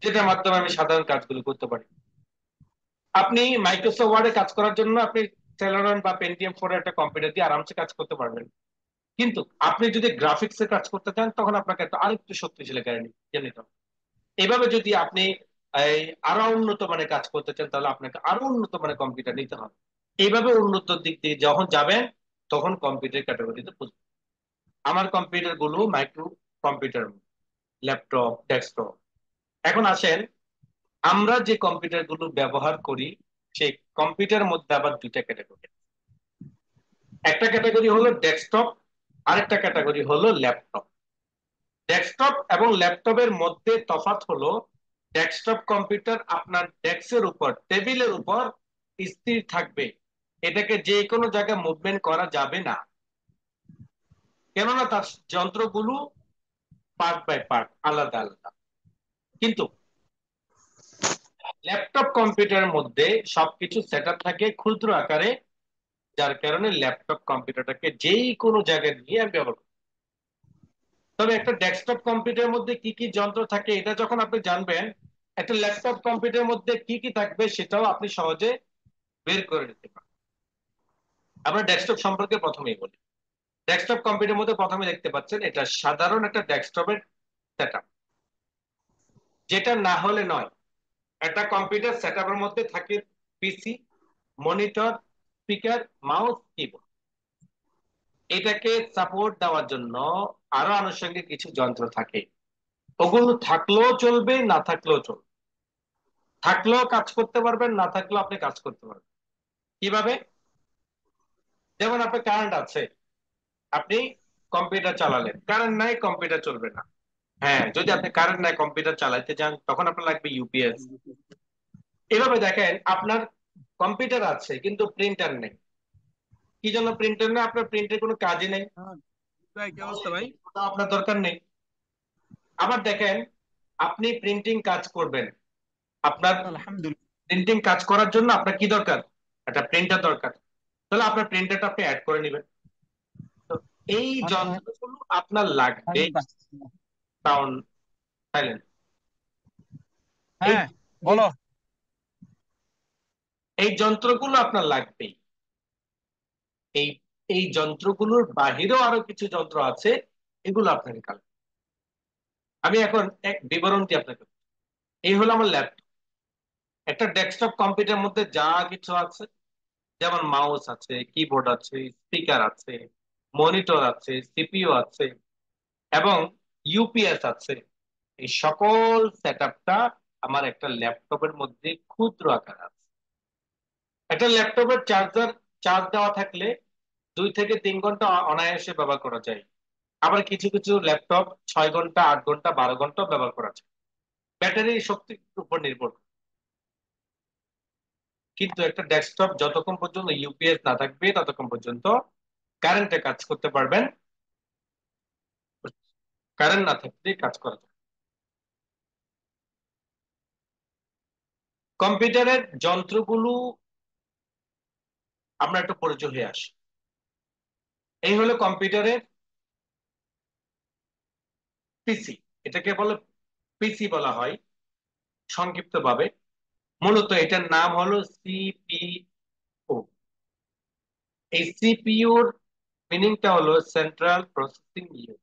যেটার মাধ্যমে আমি সাধারণ কাজগুলো করতে পারি। আপনি মাইক্রোসফট ওয়ার্ডে কাজ করার জন্য আপনি সেলেরন বা পেন্টিয়াম 4 একটা কম্পিউটার দিয়ে আরামসে কাজ করতে পারবেন। কিন্তু আপনি যদি গ্রাফিক্স এর কাজ করতে চান তখন আপনাকে একটা আরেকটু শক্তিশালী গাড়ি নিতে হবে। এইভাবে যদি আপনি এই আরো উন্নত মানের কাজ করতে চান তাহলে আপনাকে আরো উন্নত মানের কম্পিউটার নিতে হবে। এইভাবে উন্নত দিক দিয়ে যখন যাবেন তখন কম্পিউটার ক্যাটাগরিতে বুঝবেন। আমার কম্পিউটার গুলো মাইক্রো কম্পিউটার, ল্যাপটপ, ডেস্কটপ। এখন আসেন, আমরা যে কম্পিউটার গুলো ব্যবহার করি সেই কম্পিউটারের মধ্যে আবার দুইটা ক্যাটাগরি। একটা ক্যাটাগরি হলো ডেস্কটপ, আরেকটা ক্যাটাগরি হলো ল্যাপটপ। ডেস্কটপ এবং ল্যাপটপের মধ্যে তফাৎ হলো, ডেস্কটপ কম্পিউটার আপনার ডেস্কের উপর, টেবিলের উপর স্থির থাকবে, এটাকে যে কোনো জায়গায় মুভমেন্ট করা যাবে না, কেননা তার যন্ত্রগুলো পার্ট বাই পার্ট আলাদা আলাদা। কিন্তু ল্যাপটপ কম্পিউটারের মধ্যে সবকিছু সেট আপ থাকে ক্ষুদ্র আকারে, যার কারণে ল্যাপটপ কম্পিউটারটাকে যেই কোনো জায়গায় নিয়ে আমি ব্যবহার করি। তবে একটা ডেস্কটপ কম্পিউটারের মধ্যে কি কি যন্ত্র থাকে এটা যখন আপনি জানবেন, একটা ল্যাপটপ কম্পিউটারের মধ্যে কি কি থাকবে সেটাও আপনি সহজে বের করে নিতে পারেন। আমরা ডেস্কটপ সম্পর্কে প্রথমেই বলি। ডেস্কটপ কম্পিউটারের মধ্যে প্রথমে দেখতে পাচ্ছেন এটা সাধারণ একটা ডেস্কটপের সেটআপ, যেটা না হলে নয়। একটা কম্পিউটার সেটআপের মধ্যে থাকে পিসি, মনিটর, স্পিকার, মাউস, কিবোর্ড। এটাকে সাপোর্ট দেওয়ার জন্য আরো আনুষঙ্গিক কিছু যন্ত্র থাকে। ওগুলো থাকলেও চলবে, না থাকলেও চলবে। থাকলেও কাজ করতে পারবেন, না থাকলেও আপনি কাজ করতে পারবেন। কিভাবে? যেমন আপনার কারেন্ট আছে, আপনি কম্পিউটার চালালেন, কারেন্ট নাই, কম্পিউটার চলবে না। হ্যাঁ, যদি আপনি কারেন্ট নাই কম্পিউটার চালাতে চান তখন আপনার লাগবে ইউপিএস। এভাবে দেখেন, আপনার কম্পিউটার আছে কিন্তু প্রিন্টার নেই। কি জন্য প্রিন্টার নেই? আপনার প্রিন্টের কোনো কাজই নেই, ভাই কি অবস্থা ভাই? ওটা আপনার দরকার নেই। আবার দেখেন, আপনি প্রিন্টিং কাজ করবেন, আপনার আলহামদুলিল্লাহ। প্রিন্টিং কাজ করার জন্য আপনার কি দরকার? একটা প্রিন্টার দরকার। তাহলে আপনার প্রিন্টারটা আপনি অ্যাড করে নেবেন। তো এই যন্ত্রগুলো আপনার লাগবে। Sound silent. এই হ্যাঁ বলো। এই যন্ত্রগুলো আপনার লাগবেই। এই এই যন্ত্রগুলোর বাহিরেও আরো কিছু যন্ত্র আছে, এগুলো আপনাকে কাল আমি এখন এক বিবরণ দিয়ে আপনাকে। এই হলো আমার ল্যাপটপ। একটা ডেস্কটপ কম্পিউটারের মধ্যে যা কিছু আছে, যেমন মাউস আছে, কিবোর্ড আছে, স্পিকার আছে, মনিটর আছে, সিপিইউ আছে এবং ইউপিএস আছে, এই সকল সেটআপটা আমার একটা ল্যাপটপের মধ্যে ক্ষুদ্র আকার আছে। একটা ল্যাপটপের চার্জ দেওয়া থাকলে 2 থেকে 3 ঘন্টা অনায়াসে ব্যবহার করা যায়। আবার কিছু কিছু ল্যাপটপ 6 ঘন্টা, 8 ঘন্টা, 12 ঘন্টা ব্যবহার করা যায়, ব্যাটারি শক্তির উপর নির্ভর করে। কিন্তু একটা ডেস্কটপ যতক্ষণ পর্যন্ত ইউপিএস না থাকবে ততক্ষণ পর্যন্ত কারেন্টে কাজ করতে পারবেন, কারেন্ট না থাকলে কাজ করা যায়। কম্পিউটারের যন্ত্রগুলো আমরা একটু পরিচয় হয়ে আসি। এই হলো কম্পিউটারের পিসি। এটাকে বলে পিসি বলা হয় সংক্ষিপ্ত ভাবে। মূলত এটার নাম হলো সিপিইউ। এই সিপিইউর মিনিংটা হলো central processing unit.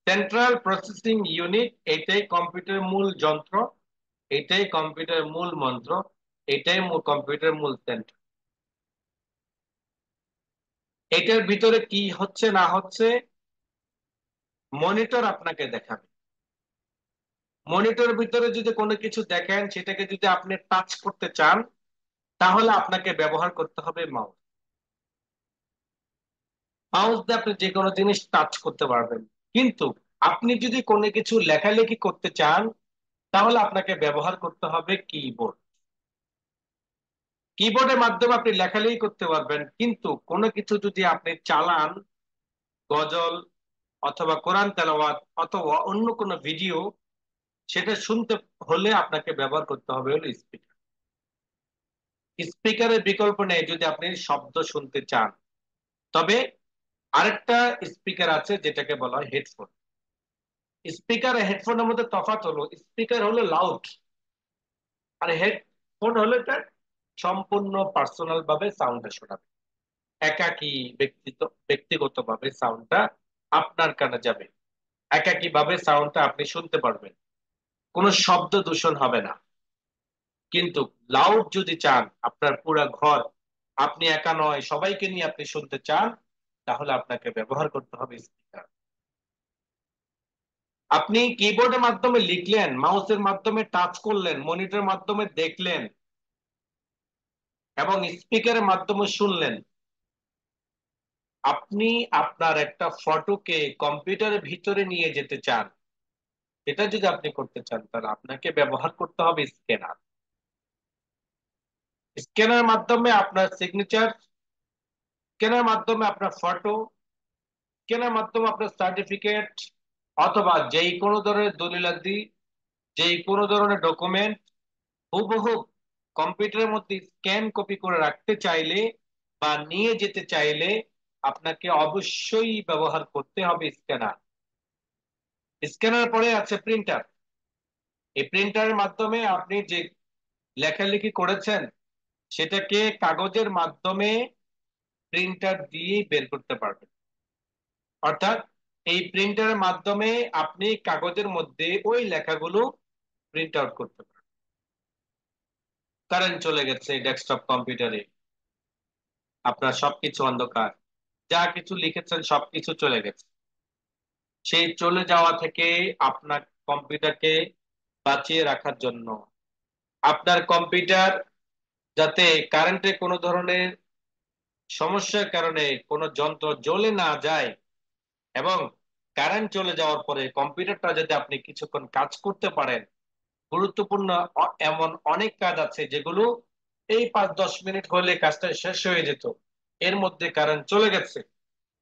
Central processing unit, এটাই কম্পিউটারের মূল যন্ত্র, এটাই কম্পিউটারের মূল মন্ত্র, এটাই কম্পিউটারের মূল সেন্টার। এটার ভিতরে কি হচ্ছে না হচ্ছে মনিটর আপনাকে দেখাবে। মনিটরের ভিতরে যদি কোনো কিছু দেখেন, সেটাকে যদি আপনি টাচ করতে চান তাহলে আপনাকে ব্যবহার করতে হবে মাউস। মাউস দিয়ে আপনি যে কোনো জিনিস টাচ করতে পারবেন। কিন্তু আপনি যদি কোনো কিছু লেখালেখি করতে চান তাহলে আপনাকে ব্যবহার করতে হবে কিবোর্ড। কিবোর্ডের মাধ্যমে আপনি লেখালেখি করতে পারবেন, কিন্তু কোনো কিছু যদি আপনি চালান, গজল অথবা কোরআন তেলাওয়াত অথবা অন্য কোনো ভিডিও, সেটা শুনতে হলে আপনাকে ব্যবহার করতে হবে হলো স্পিকার। স্পিকারের বিকল্প নেই যদি আপনি শব্দ শুনতে চান। তবে আরেকটা স্পিকার আছে যেটাকে বলা হয় হেডফোন। স্পিকার আর হেডফোনের মধ্যে তফাৎ হলো, স্পিকার হলো লাউড, আর হেডফোন হলো এটা সম্পূর্ণ পার্সোনাল ভাবে সাউন্ডটা শোনাবে, একাকী ব্যক্তিগত ভাবে সাউন্ডটা আপনার কানে যাবে, একাকী ভাবে সাউন্ডটা আপনি শুনতে পারবেন, কোনো শব্দ দূষণ হবে না। কিন্তু লাউড যদি চান, আপনার পুরো ঘর, আপনি একা নয় সবাইকে নিয়ে আপনি শুনতে চান, তাহলে আপনাকে ব্যবহার করতে হবে স্পিকার। আপনি কিবোর্ডের মাধ্যমে লিখলেন, মাউসের মাধ্যমে টাচ করলেন, মনিটরের মাধ্যমে দেখলেন এবং স্পিকারের মাধ্যমে শুনলেন। আপনি আপনার একটা ফটোকে কম্পিউটারের ভিতরে নিয়ে যেতে চান, এটা যদি আপনি করতে চান, তাহলে আপনাকে ব্যবহার করতে হবে স্ক্যানার। স্ক্যানার মাধ্যমে আপনার সিগনেচার, স্ক্যানার মাধ্যমে আপনার ফটো, স্ক্যানার মাধ্যমে আপনার সার্টিফিকেট অথবা যেই কোনো ধরনের দলিলাদি, যেই কোনো ধরনের ডকুমেন্ট হুবহু কম্পিউটারের মধ্যে স্ক্যান কপি করে রাখতে চাইলে বা নিয়ে যেতে চাইলে আপনাকে অবশ্যই ব্যবহার করতে হবে স্ক্যানার। স্ক্যানার পরে আছে প্রিন্টার। এই প্রিন্টারের মাধ্যমে আপনি যে লেখালেখি করেছেন সেটাকে কাগজের মাধ্যমে প্রিন্টার দিয়ে বের করতে পারবেন। অর্থাৎ এই প্রিন্টারের মাধ্যমে আপনি কাগজের মধ্যে ওই লেখাগুলো প্রিন্ট আউট করতে পারবেন। কারেন্ট চলে গেছে ডেস্কটপ কম্পিউটারে, আপনার সবকিছু অন্ধকার, যা কিছু লিখেছেন সবকিছু চলে গেছে। সেই চলে যাওয়া থেকে আপনার কম্পিউটারকে বাঁচিয়ে রাখার জন্য, আপনার কম্পিউটার যাতে কারেন্টে কোনো ধরনের সমস্যার কারণে কোনো যন্ত্র জ্বলে না যায় এবং কারেন্ট চলে যাওয়ার পরে কম্পিউটারটা যদি আপনি কিছুক্ষণ কাজ করতে পারেন, গুরুত্বপূর্ণ এমন অনেক কাজ আছে যেগুলো এই 5-10 মিনিট হলে কাজটা শেষ হয়ে যেত, এর মধ্যে কারেন্ট চলে গেছে,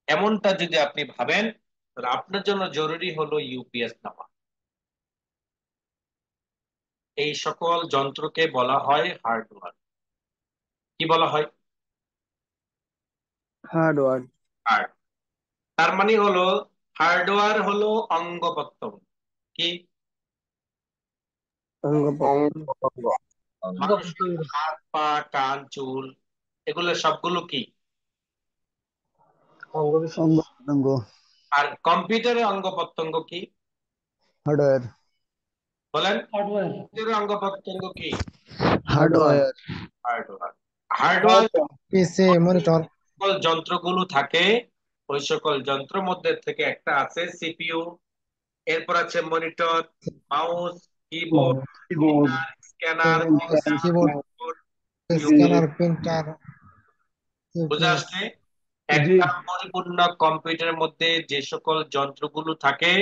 এমনটা যদি আপনি ভাবেন, তাহলে আপনার জন্য জরুরি হলো ইউপিএস নেওয়া। এই সকল যন্ত্রকে বলা হয় হার্ডওয়্যার। কি বলা হয়? হার্ডওয়্যার। হার্ড। তার মানে হলো হার্ডওয়্যার হলো অঙ্গ প্রত্যঙ্গ। কি? মানুষের হাত, পা, কান, চুল, এগুলো সবগুলো কি? অঙ্গ আর কম্পিউটারের অঙ্গ প্রত্যঙ্গ কি? হার্ডওয়্যার। বলেন, কম্পিউটারের অঙ্গ প্রত্যঙ্গ কি? হার্ডওয়্যার। হার্ডওয়্যার। হার্ডওয়্যার পিসি মনিটর সকল যন্ত্রগুলো থাকে, ওই সকল যন্ত্রের মধ্যে থেকে একটা আছে সিপিইউ, এরপর আছে monitor, mouse, keyboard, scanner, keyboard scanner printer বুঝে ইউপিএস আসছে? একটা পরিপূর্ণ কম্পিউটারের মধ্যে যে সকল যন্ত্রগুলো থাকে,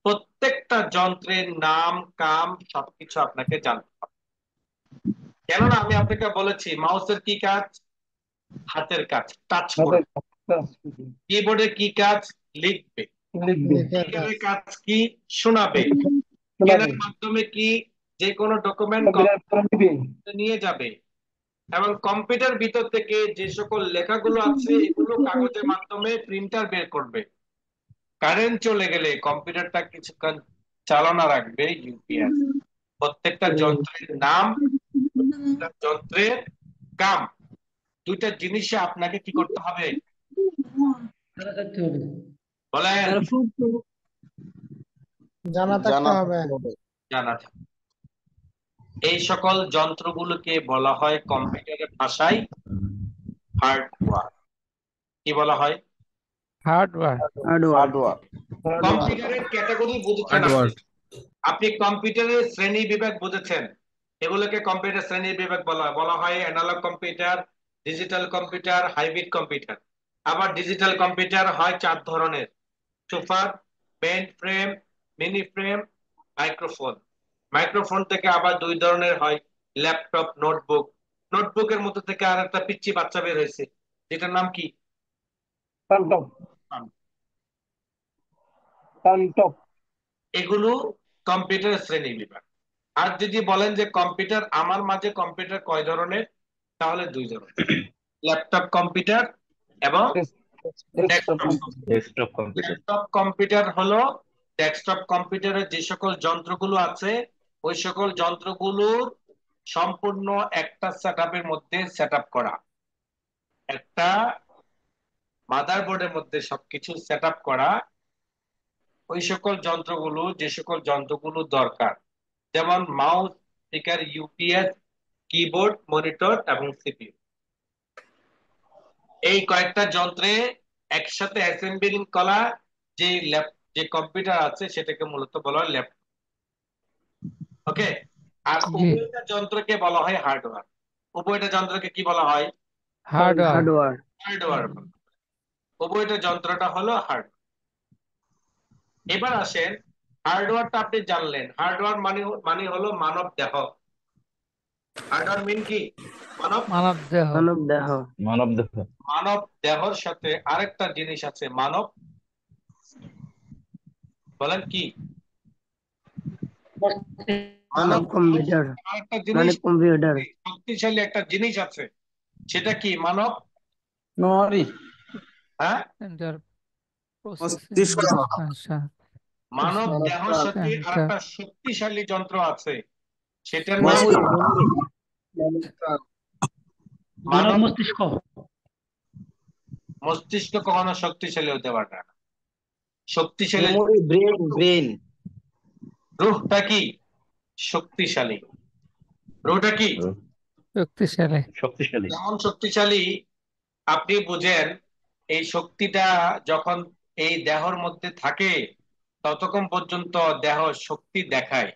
প্রত্যেকটা যন্ত্রের নাম, কাম সবকিছু আপনাকে জানতে হবে। কেননা আমি আপনাকে বলেছি মাউসের কি কাজ? হাতের কাজ, টাচ করবে। কিবোর্ডের কি কাজ? লিখবে। স্পিকারের কাজ কি? শোনাবে। স্ক্যানের মাধ্যমে কি? যে কোনো ডকুমেন্ট নিয়ে যাবে। এবং কম্পিউটার ভিতর থেকে যে সকল লেখাগুলো আছে এগুলো কাগজের মাধ্যমে প্রিন্টার বের করবে। কারেন্ট চলে গেলে কম্পিউটারটা কিছুক্ষণ চালনা রাখবে ইউপিএস। প্রত্যেকটা যন্ত্রের নাম, প্রত্যেকটা যন্ত্রের কাম, দুইটা জিনিসে আপনাকে কি করতে হবে বলেন? জানা থাকতে হবে। জানা থাকে। এই সকল যন্ত্রগুলোকে বলা হয় কম্পিউটারের ভাষায় হার্ডওয়্যার। কি বলা হয়? হার্ডওয়্যার। হার্ডওয়্যার। কম্পিউটারের ক্যাটাগরি বুঝেছেন আপনি? আপনি কম্পিউটারের শ্রেণী বিভাগ বুঝেছেন? এগুলোকে কম্পিউটার শ্রেণী বিভাগ বলা হয় analogue computer, digital computer, hybrid computer. আবার ডিজিটাল কম্পিউটার হয় 4 ধরনের: super, mainframe, mini frame, microphone. Microphone থেকে আবার 2 ধরনের হয়: ল্যাপটপ, নোটবুক। নোটবুকের মধ্যে থেকে আর একটা পিচ্চি বাচ্চা বের হয়েছে, যেটার নাম কি? এগুলো কম্পিউটার শ্রেণী বিভাগ। আর যদি বলেন যে কম্পিউটার, আমার মাঝে কম্পিউটার কয় ধরনের, তাহলে 2 ধরনের: ল্যাপটপ কম্পিউটার এবং ডেস্কটপ কম্পিউটার। ল্যাপটপ কম্পিউটার হলো ডেস্কটপ কম্পিউটারের যে সকল যন্ত্রগুলো আছে ওই সকল যন্ত্রগুলোর সম্পূর্ণ একটা সেটআপের মধ্যে সেটআপ করা, একটা মাদারবোর্ডের মধ্যে সবকিছু সেটআপ করা, ওই সকল যন্ত্রগুলো, যে সকল যন্ত্রগুলো দরকার, যেমন mouse, speaker, UPS, keyboard, monitor এবং সিপিইউ, এই কয়েকটা যন্ত্রে একসাথে অ্যাসেম্বলিং করা যে কম্পিউটার আছে সেটাকে মূলত বলা হয় ল্যাপটপ। ওকে, আর জি, উভয়টা যন্ত্রকে বলা হয় হার্ডওয়্যার। উভয়টা যন্ত্রকে কি বলা হয়? হার্ডওয়্যার। হার্ডওয়্যার। হার্ডওয়্যার। উভয়টা যন্ত্রটা হলো হার্ড। এবার আসেন, হার্ডওয়্যারটা আপনি জানলেন, হার্ডওয়্যার মানে হলো মানব দেহ। হার্ডওয়্যার মিন কি? মানব মানব দেহ। মানব দেহ। মানব দেহ। মানব দেহর সাথে আরেকটা জিনিস আছে, মানব, বলেন কি? মানব মানব কম্পিউটার। আরেকটা মানে জিনিস, কম্পিউটার। শক্তিশালী একটা জিনিস আছে, সেটা কি? মানব, মেমোরি। হ্যাঁ, সেন্টার প্রসেসিং মস্তিষ্ক। মানব দেহর সাথে সেন্টার আরেকটা শক্তিশালী যন্ত্র আছে, সেটার নাম মানব মস্তিষ্ক। মস্তিষ্ক। কখনো শক্তিশালী হতে পারে না। শক্তিশালী মেমোরি, ব্রেন। রূহটা কি? শক্তিশালী। রূহটা কি? শক্তিশালী। শক্তিশালী। যেমন শক্তিশালী আপনি বুঝেন, এই শক্তিটা যখন এই দেহর মধ্যে থাকে ততক্ষণ পর্যন্ত দেহ শক্তি দেখায়,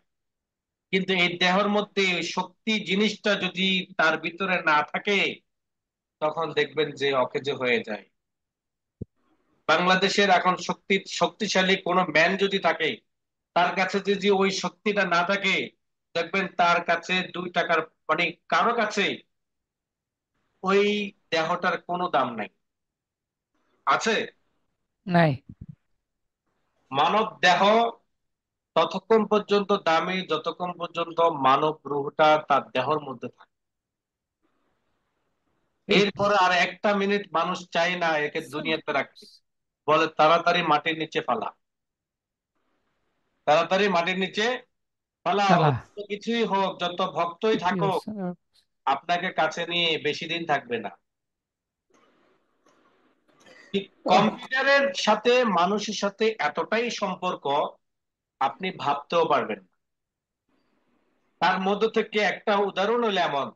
কিন্তু এই দেহর মধ্যে ওই শক্তি জিনিসটা যদি তার ভিতরে না থাকে তখন দেখবেন যে অকেজো হয়ে যায়। বাংলাদেশের এখন শক্তিশালী কোনো ম্যান যদি থাকে, তার কাছে যদি ওই শক্তিটা না থাকে, দেখবেন তার কাছে 2 টাকার, মানে কারো কাছে ওই দেহটার কোনো দাম নাই। আছে? নাই। মানব দেহ ততক্ষণ পর্যন্ত দামি যতক্ষণ পর্যন্ত মানব রূহটা তার দেহর মধ্যে থাকে। এরপরে আর একটা মিনিট মানুষ চায় না একে দুনিয়াতে রাখতে, বলে তাড়াতাড়ি মাটির নিচে ফালা, তাড়াতাড়ি মাটির নিচে ফালাও। খেলা। যত কিছুই হোক, যত ভক্তই থাকো, আপনাকে কাছে নিয়ে বেশি দিন থাকবে না। ঠিক কম্পিউটারের সাথে মানুষের সাথে এতটাই সম্পর্ক, আপনি ভাবতেও পারবেন না। তার মধ্য থেকে একটা উদাহরণ হলো এমন,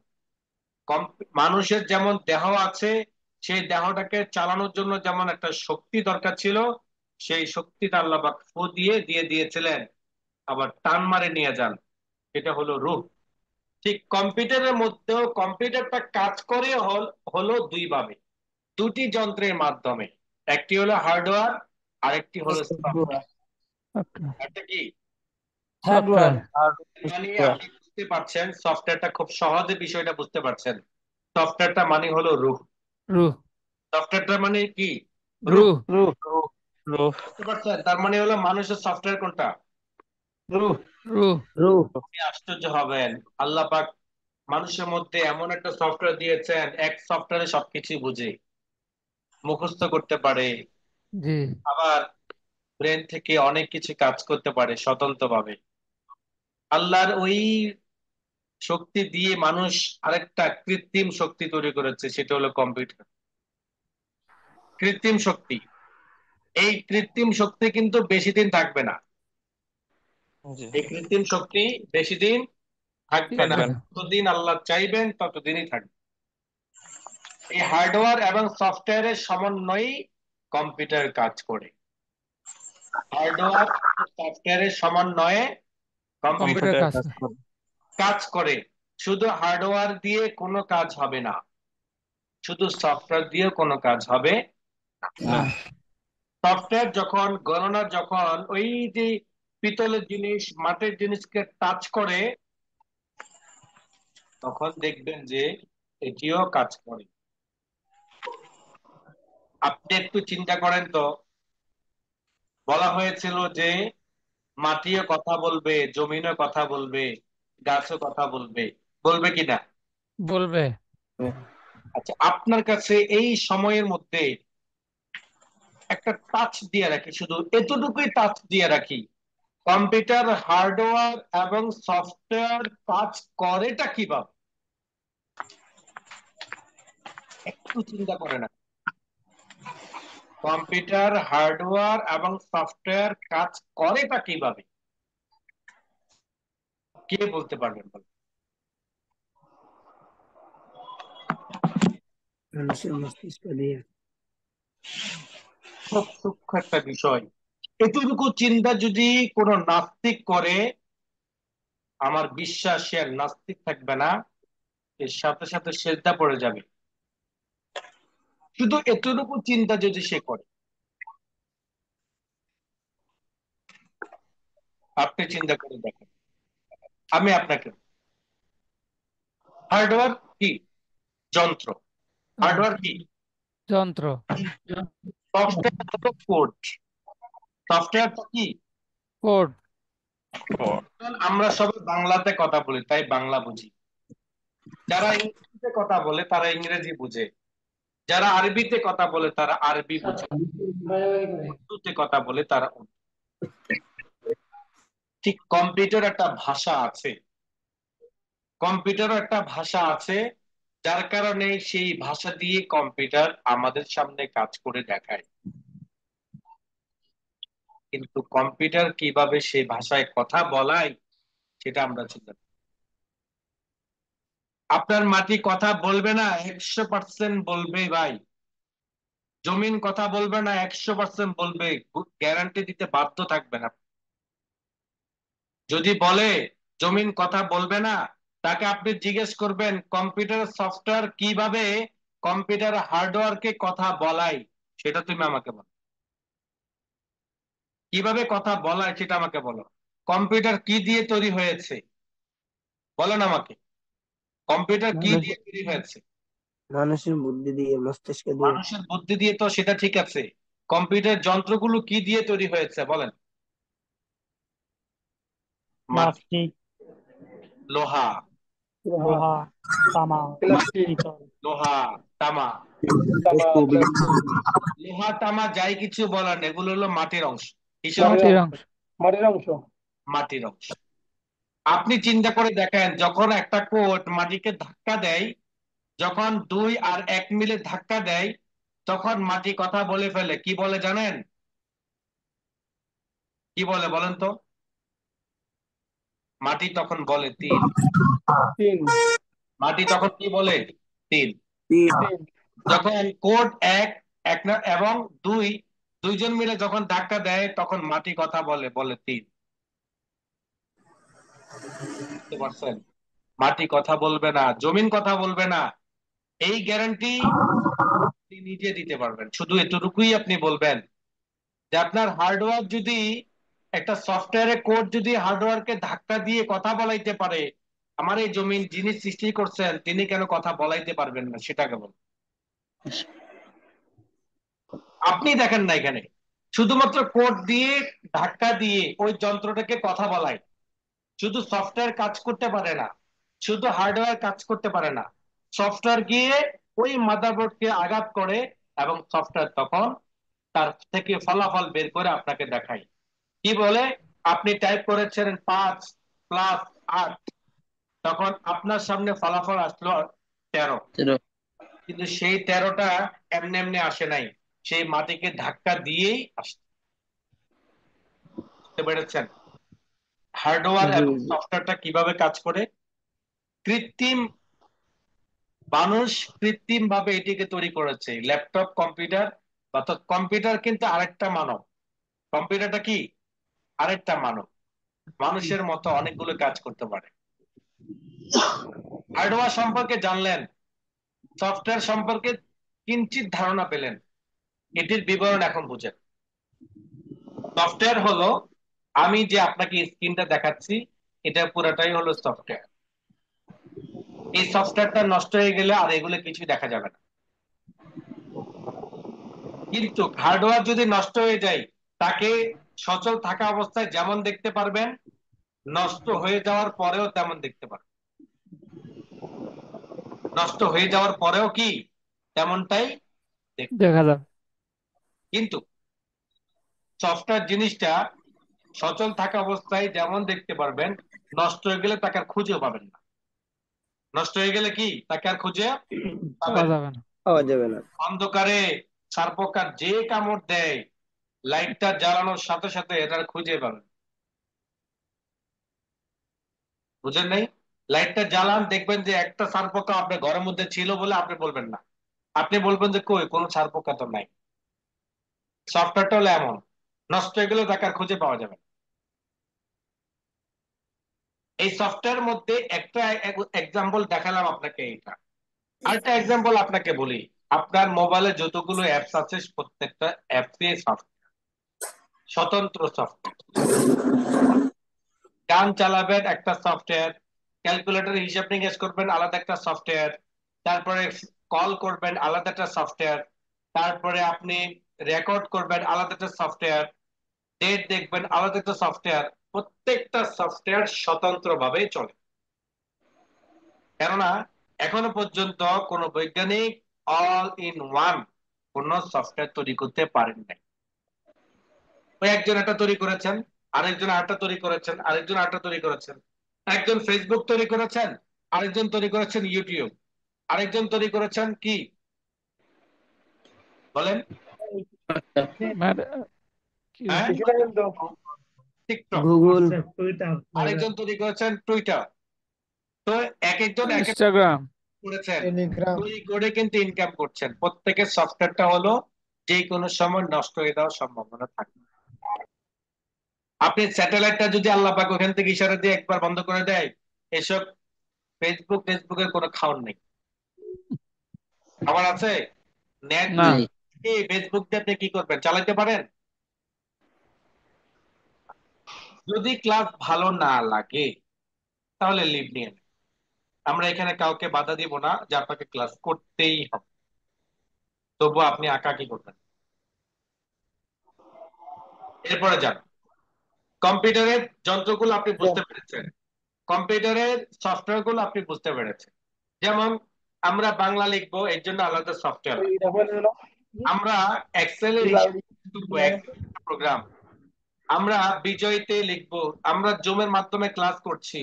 মানুষের যেমন দেহ আছে, সেই দেহটাকে চালানোর জন্য যেমন একটা শক্তি দরকার ছিল, সেই শক্তিটা আল্লাহ পাক ফু দিয়ে দিয়ে দিয়েছিলেন, আবার টান মারে নিয়ে যান, এটা হলো রূহ। ঠিক কম্পিউটারের মধ্যেও কম্পিউটারটা কাজ করে হলো দুই ভাবে, দুটি যন্ত্রের মাধ্যমে। একটি হলো হার্ডওয়্যার, আরেকটি হলো সফটওয়্যার। একটা কি? সফটওয়্যার। মানে আপনি বুঝতে পারছেন, সফটওয়্যারটা খুব সহজে বিষয়টা বুঝতে পারছেন। সফটওয়্যারটা মানে হলো রূহ। রুহ। সফটওয়্যারটা মানে কি? রূহ। রুহ। বুঝতে পারছেন? তার মানে হলো মানুষের সফটওয়্যার কোনটা? রুহ। রূহ। আপনি আশ্চর্য হবেন, আল্লাহ পাক মানুষের মধ্যে এমন একটা সফটওয়্যার দিয়েছেন, এক সফটওয়্যারে সবকিছু বুঝে, মুখস্থ করতে পারে, জি, আবার ব্রেন থেকে অনেক কিছু কাজ করতে পারে স্বতন্ত্রভাবে। আল্লাহর ওই শক্তি দিয়ে মানুষ আরেকটা কৃত্রিম শক্তি তৈরি করেছে, সেটা হলো কম্পিউটার। কৃত্রিম শক্তি, এই কৃত্রিম শক্তি কিন্তু বেশি দিন থাকবে না। এই কৃত্রিম শক্তি বেশি দিন থাকবে না, থাকবে না। যতদিন আল্লাহ চাইবেন ততদিনই থাকবে। এই হার্ডওয়্যার এবং সফটওয়্যারের সমন্বয়েই কম্পিউটার কাজ করে। হার্ডওয়্যার সফটওয়্যারের সমন্বয়ে কম্পিউটার কম্পিউটার কাজ কাজ করে। শুধু হার্ডওয়্যার দিয়ে কোনো কাজ হবে না, শুধু সফটওয়্যার দিয়ে কোনো কাজ হবে না। না। সফটওয়্যার যখন গণনা, যখন ওই যে পিতলের জিনিস, মাটির জিনিসকে টাচ করে, তখন দেখবেন যে এটিও কাজ করে। আপনি একটু চিন্তা করেন তো, বলা হয়েছিল যে মাটিও কথা বলবে, জমিনও কথা বলবে, গাছও কথা বলবে, বলবে কিনা? বলবে। আচ্ছা, আপনার কাছে এই সময়ের মধ্যে একটা টাচ দিয়ে রাখি, শুধু এতটুকুই টাচ দিয়ে রাখি, কম্পিউটার হার্ডওয়্যার এবং সফটওয়্যার কাজ করেটা কিভাবে? একটু চিন্তা করে না, কম্পিউটার হার্ডওয়্যার এবং সফটওয়্যার কাজ করেটা কিভাবে, কে বলতে পারবেন বলেন? মানুষের মস্তিষ্ক দিয়ে। খুব সূক্ষ্ম একটা বিষয়। এতটুকু চিন্তা যদি কোনো নাস্তিক করে, আমার বিশ্বাস সে আর নাস্তিক থাকবে না, এর সাথে সাথে সেজদা পড়ে যাবে। শুধু এতটুকু চিন্তা যদি সে করে, আপনি চিন্তা করে দেখেন। আমি আপনাকে, হার্ডওয়্যার কি? যন্ত্র। হার্ডওয়্যার কি? যন্ত্র। সফটওয়্যার হলো কোড। সফটওয়্যারটা কি? কোড। আমরা সবাই বাংলাতে কথা বলি, তাই বাংলা বুঝি। যারা ইংরেজিতে কথা বলে তারা ইংরেজি বুঝে, যারা আরবিতে কথা বলে তারা আরবি বুঝে, উর্দুতে কথা বলে তারা উর্দু। ঠিক কম্পিউটার একটা ভাষা আছে, কম্পিউটারও একটা ভাষা আছে, যার কারণে সেই ভাষা দিয়ে কম্পিউটার আমাদের সামনে কাজ করে দেখায়। কিন্তু কম্পিউটার কিভাবে সেই ভাষায় কথা বলায় সেটা আমরা চিন্তা করি। আপনার মাটি কথা বলবে না, 100% বলবে ভাই। জমিন কথা বলবে না, 100% বলবে, গ্যারান্টি দিতে বাধ্য থাকবে না। যদি বলে জমিন কথা বলবে না, তাকে আপনি জিজ্ঞেস করবেন কম্পিউটার সফটওয়্যার কিভাবে কম্পিউটার হার্ডওয়্যারকে কথা বলায়, সেটা তুমি আমাকে বলো। কিভাবে কথা বলায় সেটা আমাকে বলো। কম্পিউটার কি দিয়ে তৈরি হয়েছে বলেন আমাকে, কম্পিউটার কি মানুষ দিয়ে তৈরি হয়েছে? মানুষের বুদ্ধি দিয়ে, মস্তিষ্ক দিয়ে। মানুষের বুদ্ধি দিয়ে, তো সেটা ঠিক আছে। কম্পিউটার যন্ত্রগুলো কি দিয়ে তৈরি হয়েছে বলেন? মাটি, প্লাস্টিক, লোহা, লোহা, তামা, পিতল। লোহা, তামা। বস্তু বিজ্ঞান। লোহা তামা যাই কিছু বলেন, এগুলো হলো মাটির অংশ। কিসের অংশ? মাটির অংশ। মাটির অংশ। আপনি চিন্তা করে দেখেন, যখন একটা কোট মাটিকে ধাক্কা দেয়, যখন 2 আর 1 মিলে ধাক্কা দেয়, তখন মাটি কথা বলে ফেলে। কি বলে জানেন? কি বলে বলেন তো? মাটি তখন বলে 3। মাটি তখন কি বলে? 3। যখন কোট এক, এক না এবং 2, দুইজন মিলে যখন ধাক্কা দেয়, তখন মাটি কথা বলে, বলে 3। বুঝতে পারছেন? মাটি কথা বলবে না, জমিন কথা বলবে না, এই গ্যারান্টি আপনি নিজে দিতে পারবেন। শুধু এতটুকুই আপনি বলবেন যে আপনার হার্ডওয়্যার যদি, একটা সফটওয়্যারের কোড যদি হার্ডওয়্যারকে ধাক্কা দিয়ে কথা বলাইতে পারে, আমার এই জমিন যিনি সৃষ্টি করছেন তিনি কেন কথা বলাইতে পারবেন না, সেটা কেবল আপনি দেখেন না। এখানে শুধুমাত্র কোড দিয়ে ধাক্কা দিয়ে ওই যন্ত্রটাকে কথা বলায়। শুধু সফটওয়্যার কাজ করতে পারে না, শুধু হার্ডওয়্যার কাজ করতে পারে না, সফটওয়্যার গিয়ে ওই মাদারবোর্ডকে আঘাত করে এবং সফটওয়্যার তখন তার থেকে ফলাফল বের করে আপনাকে দেখায়। কি বলে? আপনি টাইপ করেছেন 5+8, তখন আপনার সামনে ফলাফল আসলো 13। কিন্তু সেই 13টা এমনি এমনি আসে নাই, সেই মাটিকে ধাক্কা দিয়েই আসে। বুঝতে পেরেছেন হার্ডওয়্যার জি এবং জি। সফটওয়্যারটা কিভাবে কাজ করে? কৃত্রিম মানুষ কৃত্রিম ভাবে এটিকে তৈরি করেছে। ল্যাপটপ, কম্পিউটার, অর্থাৎ কম্পিউটার কিন্তু আরেকটা মানব। কম্পিউটারটা কি? আরেকটা মানব, মানুষের মতো অনেকগুলো কাজ করতে পারে। হার্ডওয়্যার সম্পর্কে জানলেন, সফটওয়্যার সম্পর্কে কিঞ্চিত ধারণা পেলেন, এটির বিবরণ এখন বুঝেন। সফটওয়্যার হলো, আমি যে আপনাকে স্ক্রিনটা দেখাচ্ছি, এটা পুরোটাই হলো সফটওয়্যার। এই সফটওয়্যারটা নষ্ট হয়ে গেলে আর এগুলো কিছু দেখা যাবে না। কিন্তু হার্ডওয়্যার যদি নষ্ট হয়ে যায়, তাকে সচল থাকা অবস্থায় যেমন দেখতে পারবেন, নষ্ট হয়ে যাওয়ার পরেও তেমন দেখতে পারবেন। নষ্ট হয়ে যাওয়ার পরেও কি তেমনটাই দেখতে। দেখা যাবে। কিন্তু সফটওয়্যার জিনিসটা সচল থাকা অবস্থায় যেমন দেখতে পারবেন, নষ্ট হয়ে গেলে তাকে আর খুঁজেও পাবেন না। নষ্ট হয়ে গেলে কি তাকে আর খুঁজে পাওয়া পাবেন না। যাবে না। পাওয়া যাবে না। অন্ধকারে সার্পকার যে কামড় দেয়, লাইটটা জ্বালানোর সাথে সাথে এটা খুঁজে পাবেন। বুঝেন নাই? লাইটটা জ্বালান, দেখবেন যে একটা সার্পকা আপনার ঘরের মধ্যে ছিল বলে আপনি বলবেন না, আপনি বলবেন যে কই কোনো সার্পকা তো নাই। সফটওয়্যারটা হলো এমন, নষ্ট হয়ে গেলেও তাকে আর খুঁজে পাওয়া যাবে না। এই সফটওয়্যার মধ্যে একটা এক্সাম্পল দেখালাম আপনাকে, এটা আরেকটা এক্সাম্পল আপনাকে বলি। আপনার মোবাইলে যতগুলো অ্যাপস আছে প্রত্যেকটা অ্যাপসই স্বতন্ত্র সফটওয়্যার। গান চালাবেন একটা সফটওয়্যার, ক্যালকুলেটর হিসাব নিকাশ করবেন আলাদা একটা সফটওয়্যার, তারপরে কল করবেন আলাদা একটা সফটওয়্যার, তারপরে আপনি রেকর্ড করবেন আলাদা একটা সফটওয়্যার, ডেট দেখবেন আলাদা একটা সফটওয়্যার। প্রত্যেকটা সফটওয়্যার স্বতন্ত্রভাবে চলে, কেননা এখনো পর্যন্ত কোনো বৈজ্ঞানিক অল ইন ওয়ান কোন সফটওয়্যার তৈরি করতে পারেন নাই। ওই একজন একটা তৈরি করেছেন, আরেকজন আরেকটা তৈরি করেছেন, আরেকজন আরেকটা তৈরি করেছেন। একজন ফেসবুক তৈরি করেছেন, আরেকজন তৈরি করেছেন ইউটিউব, আরেকজন তৈরি করেছেন কি বলেন? ম্যাড- কি হ্যাঁ, টিকটক। গুগল। আরেকজন তৈরি করেছেন টুইটার। তো এক একজন এক এক ইনস্টাগ্রাম। করেছেন, টেলিগ্রাম। তৈরি করে কিন্তু ইনকাম করছেন। প্রত্যেকের সফটওয়্যারটা হলো যে কোনো সময় নষ্ট হয়ে যাওয়ার সম্ভাবনা থাকে। আপনি স্যাটেলাইটটা যদি আল্লাহ পাক ওখান থেকে ইশারা দিয়ে একবার বন্ধ করে দেয়, এসব ফেসবুকের কোনো খাওয়ার নেই। আবার আছে নেট না। এই ফেসবুক দিয়ে আপনি কি করবেন, চালাতে পারেন? যদি ক্লাস ভালো না লাগে তাহলে লিভ নিয়ে নেন। আমরা এখানে কাউকে বাধা দিব না যে আপনাকে ক্লাস করতেই হবে, তবু আপনি আঁকা কি করবেন। এরপরে যান, কম্পিউটারের যন্ত্রগুলো আপনি বুঝতে পেরেছেন, কম্পিউটারের সফটওয়্যার গুলো আপনি বুঝতে পেরেছেন। যেমন আমরা বাংলা লিখবো, এর জন্য আলাদা সফটওয়্যার। আমরা এক্সেলের প্রোগ্রাম, আমরা বিজয়তে লিখবো, আমরা জুমের মাধ্যমে ক্লাস করছি,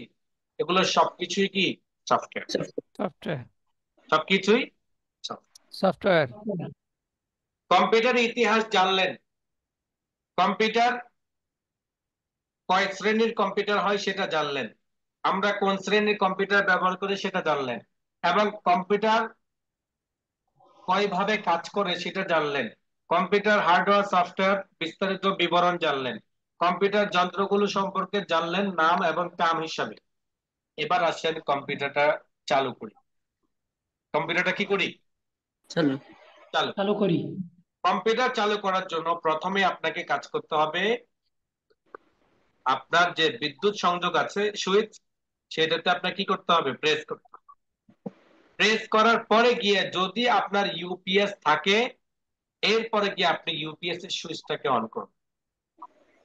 এগুলো সবকিছুই কি সফটওয়্যার, সফটওয়্যার। সবকিছুই সফটওয়্যার। কম্পিউটার ইতিহাস জানলেন, কম্পিউটার কয় শ্রেণীর কম্পিউটার হয় সেটা জানলেন, আমরা কোন শ্রেণীর কম্পিউটার ব্যবহার করি সেটা জানলেন, এবং কম্পিউটার কয়ভাবে কাজ করে সেটা জানলেন, কম্পিউটার হার্ডওয়্যার সফটওয়্যার বিস্তারিত বিবরণ জানলেন, কম্পিউটার যন্ত্রগুলো সম্পর্কে জানলেন নাম এবং কাম হিসাবে। এবার আসেন কম্পিউটারটা চালু করি। কম্পিউটারটা কি করি? চলো। চালু। চালু করি। কম্পিউটার চালু করার জন্য প্রথমে আপনাকে কাজ করতে হবে, আপনার যে বিদ্যুৎ সংযোগ আছে সুইচ, সেটাতে আপনার কি করতে হবে, প্রেস করতে হবে। প্রেস করার পরে গিয়ে যদি আপনার ইউপিএস থাকে, এরপরে গিয়ে আপনি ইউপিএস এর সুইচটাকে অন করুন।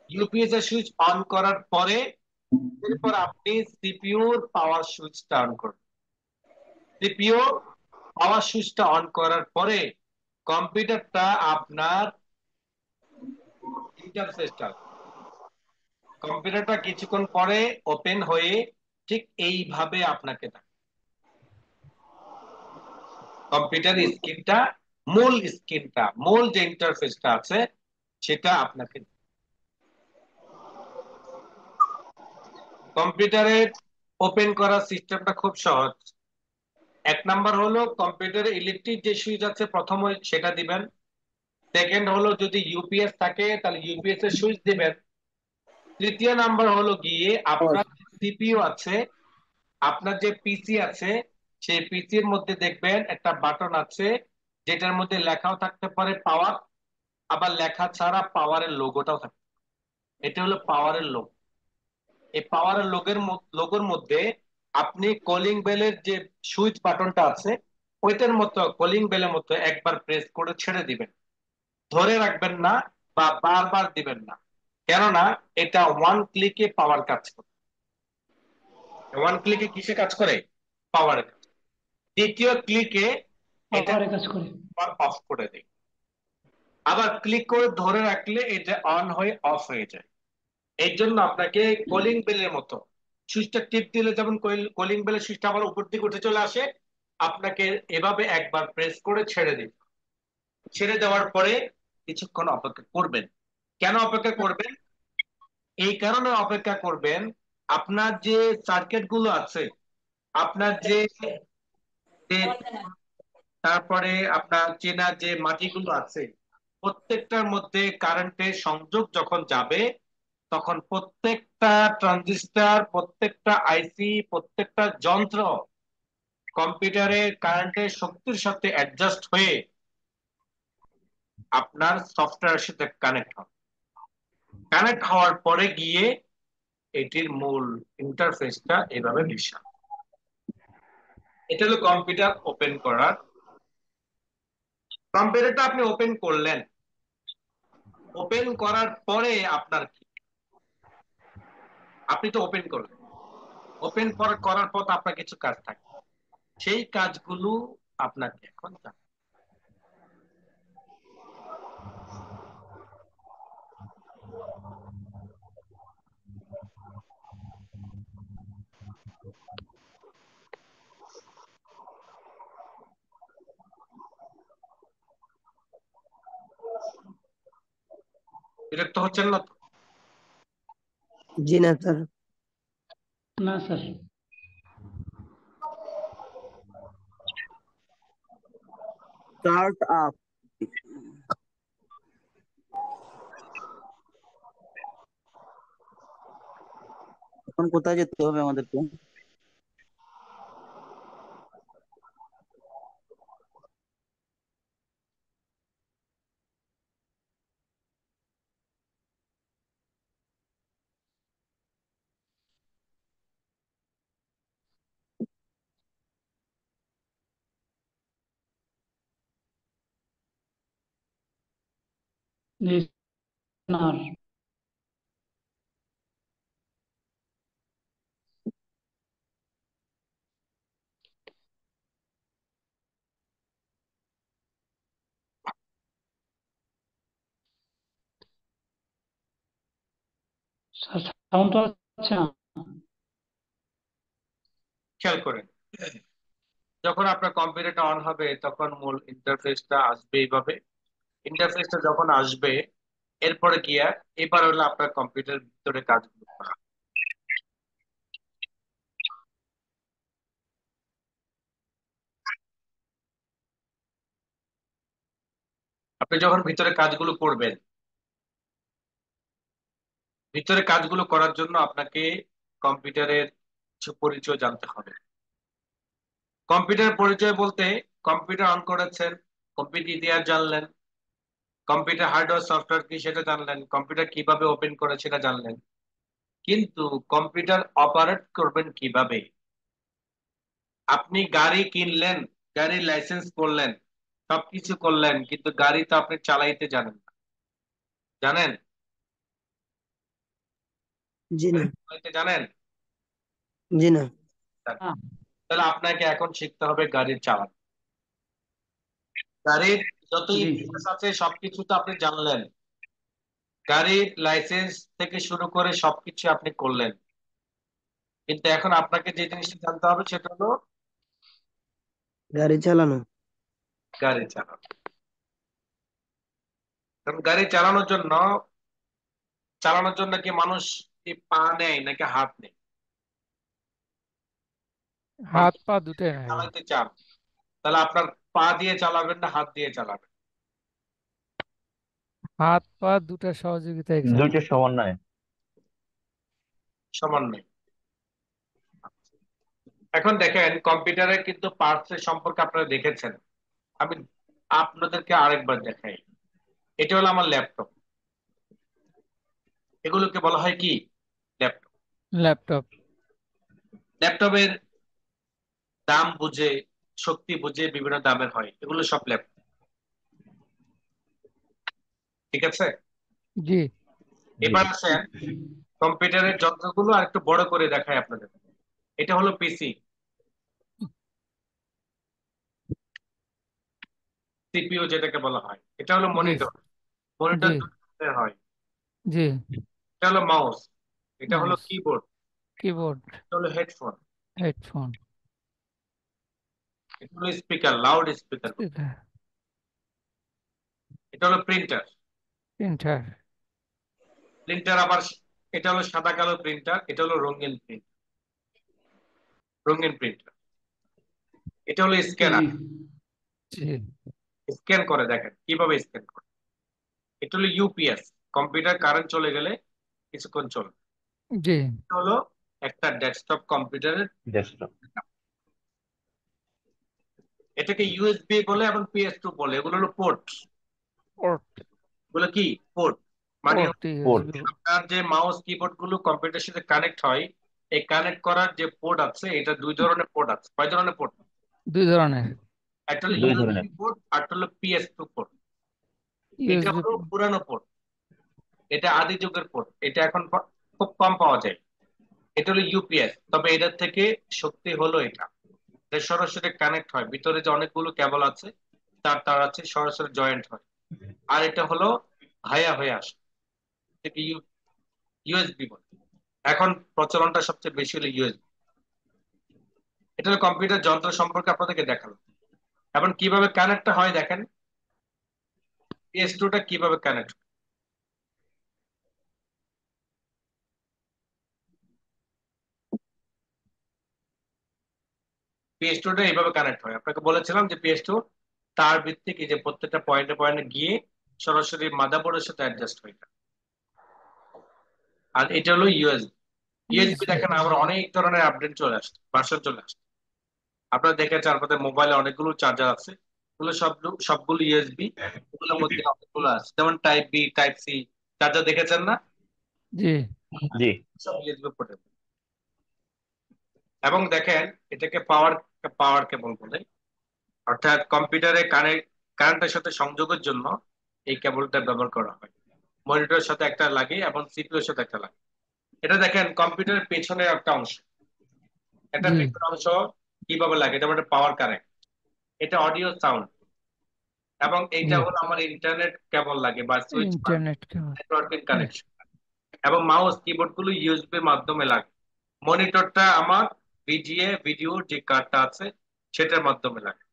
ইউপিএস এর সুইচ অন করার পরে এরপর আপনি সিপিইউর পাওয়ার সুইচটা অন করুন। সিপিইউ পাওয়ার সুইচটা অন করার পরে কম্পিউটারটা আপনার ইন্টারফেসটা, কম্পিউটারটা কিছুক্ষণ পরে ওপেন হয়ে ঠিক এইভাবে আপনাকে কম্পিউটার স্ক্রিনটা, মূল যে ইন্টারফেসটা আছে সেটা আপনাকে। কম্পিউটারের ওপেন করার সিস্টেমটা খুব সহজ। এক নাম্বার হলো কম্পিউটারে ইলেকট্রিক যে সুইচ আছে প্রথম সেটা দিবেন। সেকেন্ড হলো যদি ইউপিএস থাকে তাহলে ইউপিএস এর সুইচ দিবেন। তৃতীয় নাম্বার হলো গিয়ে আপনার সিপিইউ আছে, আপনার যে পিসি আছে, সেই পিসির মধ্যে দেখবেন একটা বাটন আছে যেটার মধ্যে লেখাও থাকতে পারে পাওয়ার, আবার লেখা ছাড়া পাওয়ারের লোগোটাও থাকে। এটা হলো পাওয়ারের লোগো। এই পাওয়ারের লোগোর মধ্যে আপনি কলিং বেলের যে সুইচ বাটনটা আছে ওইটার মতো কলিং বেলের মতো একবার প্রেস করে ছেড়ে দিবেন, ধরে রাখবেন না বা বারবার দিবেন না, কেননা এটা ওয়ান ক্লিকে পাওয়ার কাজ করে। ওয়ান ক্লিকে কিসে কাজ করে? পাওয়ারের কাজ। দ্বিতীয় ক্লিকে এটা পাওয়ারে কাজ করে। অফ করে দেয়, আবার ক্লিক করে ধরে রাখলে এটা অন হয়ে অফ হয়ে যায়। এই জন্য আপনাকে কলিং বেলের মতো সুইচটা টিপ দিলে যেমন কলিং বেলের সুইচটা আবার উপর দিকে উঠে চলে আসে, আপনাকে এভাবে একবার প্রেস করে ছেড়ে দিন। ছেড়ে দেওয়ার পরে কিছুক্ষণ অপেক্ষা করবেন। কেন অপেক্ষা করবেন? এই কারণে অপেক্ষা করবেন, আপনার যে সার্কিট গুলো আছে, আপনার যে যে তারপরে আপনার চেনা যে মাটিগুলো আছে, প্রত্যেকটার মধ্যে কারেন্টের সংযোগ যখন যাবে, তখন প্রত্যেকটা ট্রানজিস্টর, প্রত্যেকটা আইসি, প্রত্যেকটা যন্ত্র কম্পিউটারের কারেন্টের শক্তির সাথে অ্যাডজাস্ট হয়ে আপনার সফটওয়্যারের সাথে কানেক্ট হবে। কানেক্ট হওয়ার পরে গিয়ে এটির মূল ইন্টারফেসটা এভাবে মিশা। এটা হলো কম্পিউটার ওপেন করার। কম্পিউটারটা আপনি ওপেন করলেন, ওপেন করার পরে আপনার কি? আপনি তো ওপেন করলেন, ওপেন করার পর তো আপনার কিছু কাজ থাকে, সেই কাজগুলো আপনাকে এখন জানতে হবে। বিরক্ত হচ্ছেন না তো? জি না স্যার। না স্যার। Start up. এখন কোথায় যেতে হবে আমাদেরকে? লিসনার। স্যার সাউন্ড তো আছে না। খেয়াল করেন, যখন আপনার কম্পিউটারটা অন হবে তখন মূল ইন্টারফেসটা আসবে এইভাবে। ইন্টারফেসটা যখন আসবে, এরপরে গিয়া এবার হলো আপনার কম্পিউটার ভিতরে কাজগুলো করা। আপনি যখন ভিতরে কাজগুলো করবেন, ভিতরে কাজগুলো করার জন্য আপনাকে কম্পিউটারের কিছু পরিচয় জানতে হবে। কম্পিউটার পরিচয় বলতে, কম্পিউটার অন করেছেন, কম্পিউটার ইতিহাস জানলেন, কম্পিউটার হার্ডওয়্যার সফটওয়্যার কি সেটা জানলেন, কম্পিউটার কিভাবে ওপেন করে সেটা জানলেন, কিন্তু কম্পিউটার অপারেট করবেন কিভাবে? আপনি গাড়ি কিনলেন, গাড়ির লাইসেন্স করলেন, সবকিছু করলেন, কিন্তু গাড়ি তো আপনি চালাইতে জানেন না। জানেন? জি না। চালাইতে জানেন? জি না। হ্যাঁ। তাহলে আপনাকে এখন শিখতে হবে গাড়ির চালানো। গাড়ির যত জি। ইতিহাস আছে সবকিছু তো আপনি জানলেন, গাড়ির লাইসেন্স থেকে শুরু করে সবকিছু আপনি করলেন, কিন্তু এখন আপনাকে যে জিনিসটা জানতে হবে সেটা হলো গাড়ি চালানো। গাড়ি চালানো। কারণ গাড়ি চালানোর জন্য কি মানুষ কি পা নেয় নাকি হাত নেয়? মানুষ হাত পা দুটোই লাগে। চালাইতে চান, তাহলে আপনার পা দিয়ে চালাবেন না হাত দিয়ে চালাবেন? হাত পা দুটো সহযোগিতা একসাথে। দুইটা সমন্বয়। সমান নেই। এখন দেখেন কম্পিউটারের কিন্তু পার্টস এর সম্পর্কে আপনারা দেখেছেন। আমি আপনাদেরকে আরেকবার দেখাই। এটা হলো আমার ল্যাপটপ। এগুলোকে বলা হয় কি? ল্যাপটপ। ল্যাপটপ। ল্যাপটপের দাম বুঝে, শক্তি বুঝে বিভিন্ন দামের হয়, এগুলো সব ল্যাপটপ। ঠিক আছে? জি। এবার আসেন কম্পিউটারের যন্ত্রগুলো আর একটু বড় করে দেখাই আপনাদের। এটা হলো পিসি, সিপিইউ যেটাকে বলা হয়। এটা হলো জি। মনিটর, মনিটর জি। হয়। জি। এটা হলো মাউস, এটা হলো মাউস। Keyboard, keyboard. এটা হলো হেডফোন। হেডফোন। এটা হলো স্পিকার, লাউড স্পিকার। স্পিকার, এটা হলো প্রিন্টার। প্রিন্টার, প্রিন্টার আবার এটা হলো সাদা কালো প্রিন্টার, এটা হলো রঙিন প্রিন্টার। রঙিন প্রিন্টার। এটা হলো জি স্ক্যানার, জি স্ক্যান করে, দেখেন কিভাবে স্ক্যান করে। এটা হলো ইউপিএস, কম্পিউটার কারেন্ট চলে গেলে কিছুক্ষণ চলে। জি এটা হলো একটা ডেস্কটপ কম্পিউটারের ডেস্কটপ। এটাকে ইউএসবি বলে এবং PS2 বলে। এগুলো হলো পোর্ট। পোর্ট, এগুলো কি পোর্ট, মানে পোর্ট পোর্ট। ইউএসবি, আপনার যে মাউস কিবোর্ড গুলো কম্পিউটারের সাথে কানেক্ট হয়, এই কানেক্ট করার যে পোর্ট আছে, এটা দুই ধরনের পোর্ট আছে। কয় ধরনের পোর্ট? দুই ধরনের। একটা হলো দুই ইউএসবি ধরনের। পোর্ট, আর একটা হলো PS2 পোর্ট। এটা ইউএসবি, হলো পুরানো পোর্ট, এটা আদি যুগের পোর্ট, এটা এখন খুব কম পাওয়া যায়। এটা হলো ইউপিএস, তবে এটার থেকে শক্তি হলো এটা সরাসরি কানেক্ট হয়, ভিতরে যে অনেকগুলো কেবল আছে, তার তার আছে, সরাসরি জয়েন্ট হয়। আর এটা হলো ভায়া হয়ে আসে, এটাকে ইউএসবি বলে। এখন প্রচলনটা সবচেয়ে বেশি হলো ইউএসবি। এটা হলো কম্পিউটার যন্ত্র সম্পর্কে আপনাদেরকে দেখালো। এখন কিভাবে কানেক্ট হয় দেখেন, PS2 টা কিভাবে কানেক্ট। PS2 টা এইভাবে কানেক্ট হয়। আপনাকে বলেছিলাম যে PS2 তার ভিত্তিক এই যে প্রত্যেকটা পয়েন্টে পয়েন্টে গিয়ে সরাসরি মাদারবোর্ডের সাথে অ্যাডজাস্ট হয় এটা। আর এটা হলো ইউএসবি। ইউএসবি ইউএসবি, দেখেন আবার অনেক ধরনের আপডেট চলে আসছে, ভার্সন চলে আসছে। আপনারা দেখেছেন আপনাদের মোবাইলে অনেকগুলো চার্জার আছে, ওগুলো সবগুলো ইউএসবি। ওগুলোর মধ্যে অনেকগুলো আছে, যেমন type B, type C charger দেখেছেন না? জি জি। সব ইউএসবি পোর্টেবল। এবং দেখেন এটাকে পাওয়ার পাওয়ার কেবল বলে, অর্থাৎ কম্পিউটারে কারেন্টের সাথে সংযোগের জন্য এই কেবলটা ব্যবহার করা হয়। মনিটরের সাথে একটা লাগে এবং CPU এর সাথে একটা লাগে। এটা দেখেন কম্পিউটারের পেছনের একটা অংশ, একটা জি পেছনের অংশ কিভাবে লাগে, এটা একটা পাওয়ার কানেক্ট, এটা অডিও সাউন্ড, এবং এইটা জি হলো আমার ইন্টারনেট কেবল লাগে বা সুইচ বা ইন্টারনেট কেবল, নেটওয়ার্কিং কানেকশন। এবং মাউস কিবোর্ড গুলো ইউএসবি এর মাধ্যমে লাগে। মনিটরটা আমার ভিডিও যে কার্ডটা আছে সেটার মাধ্যমে লাগে।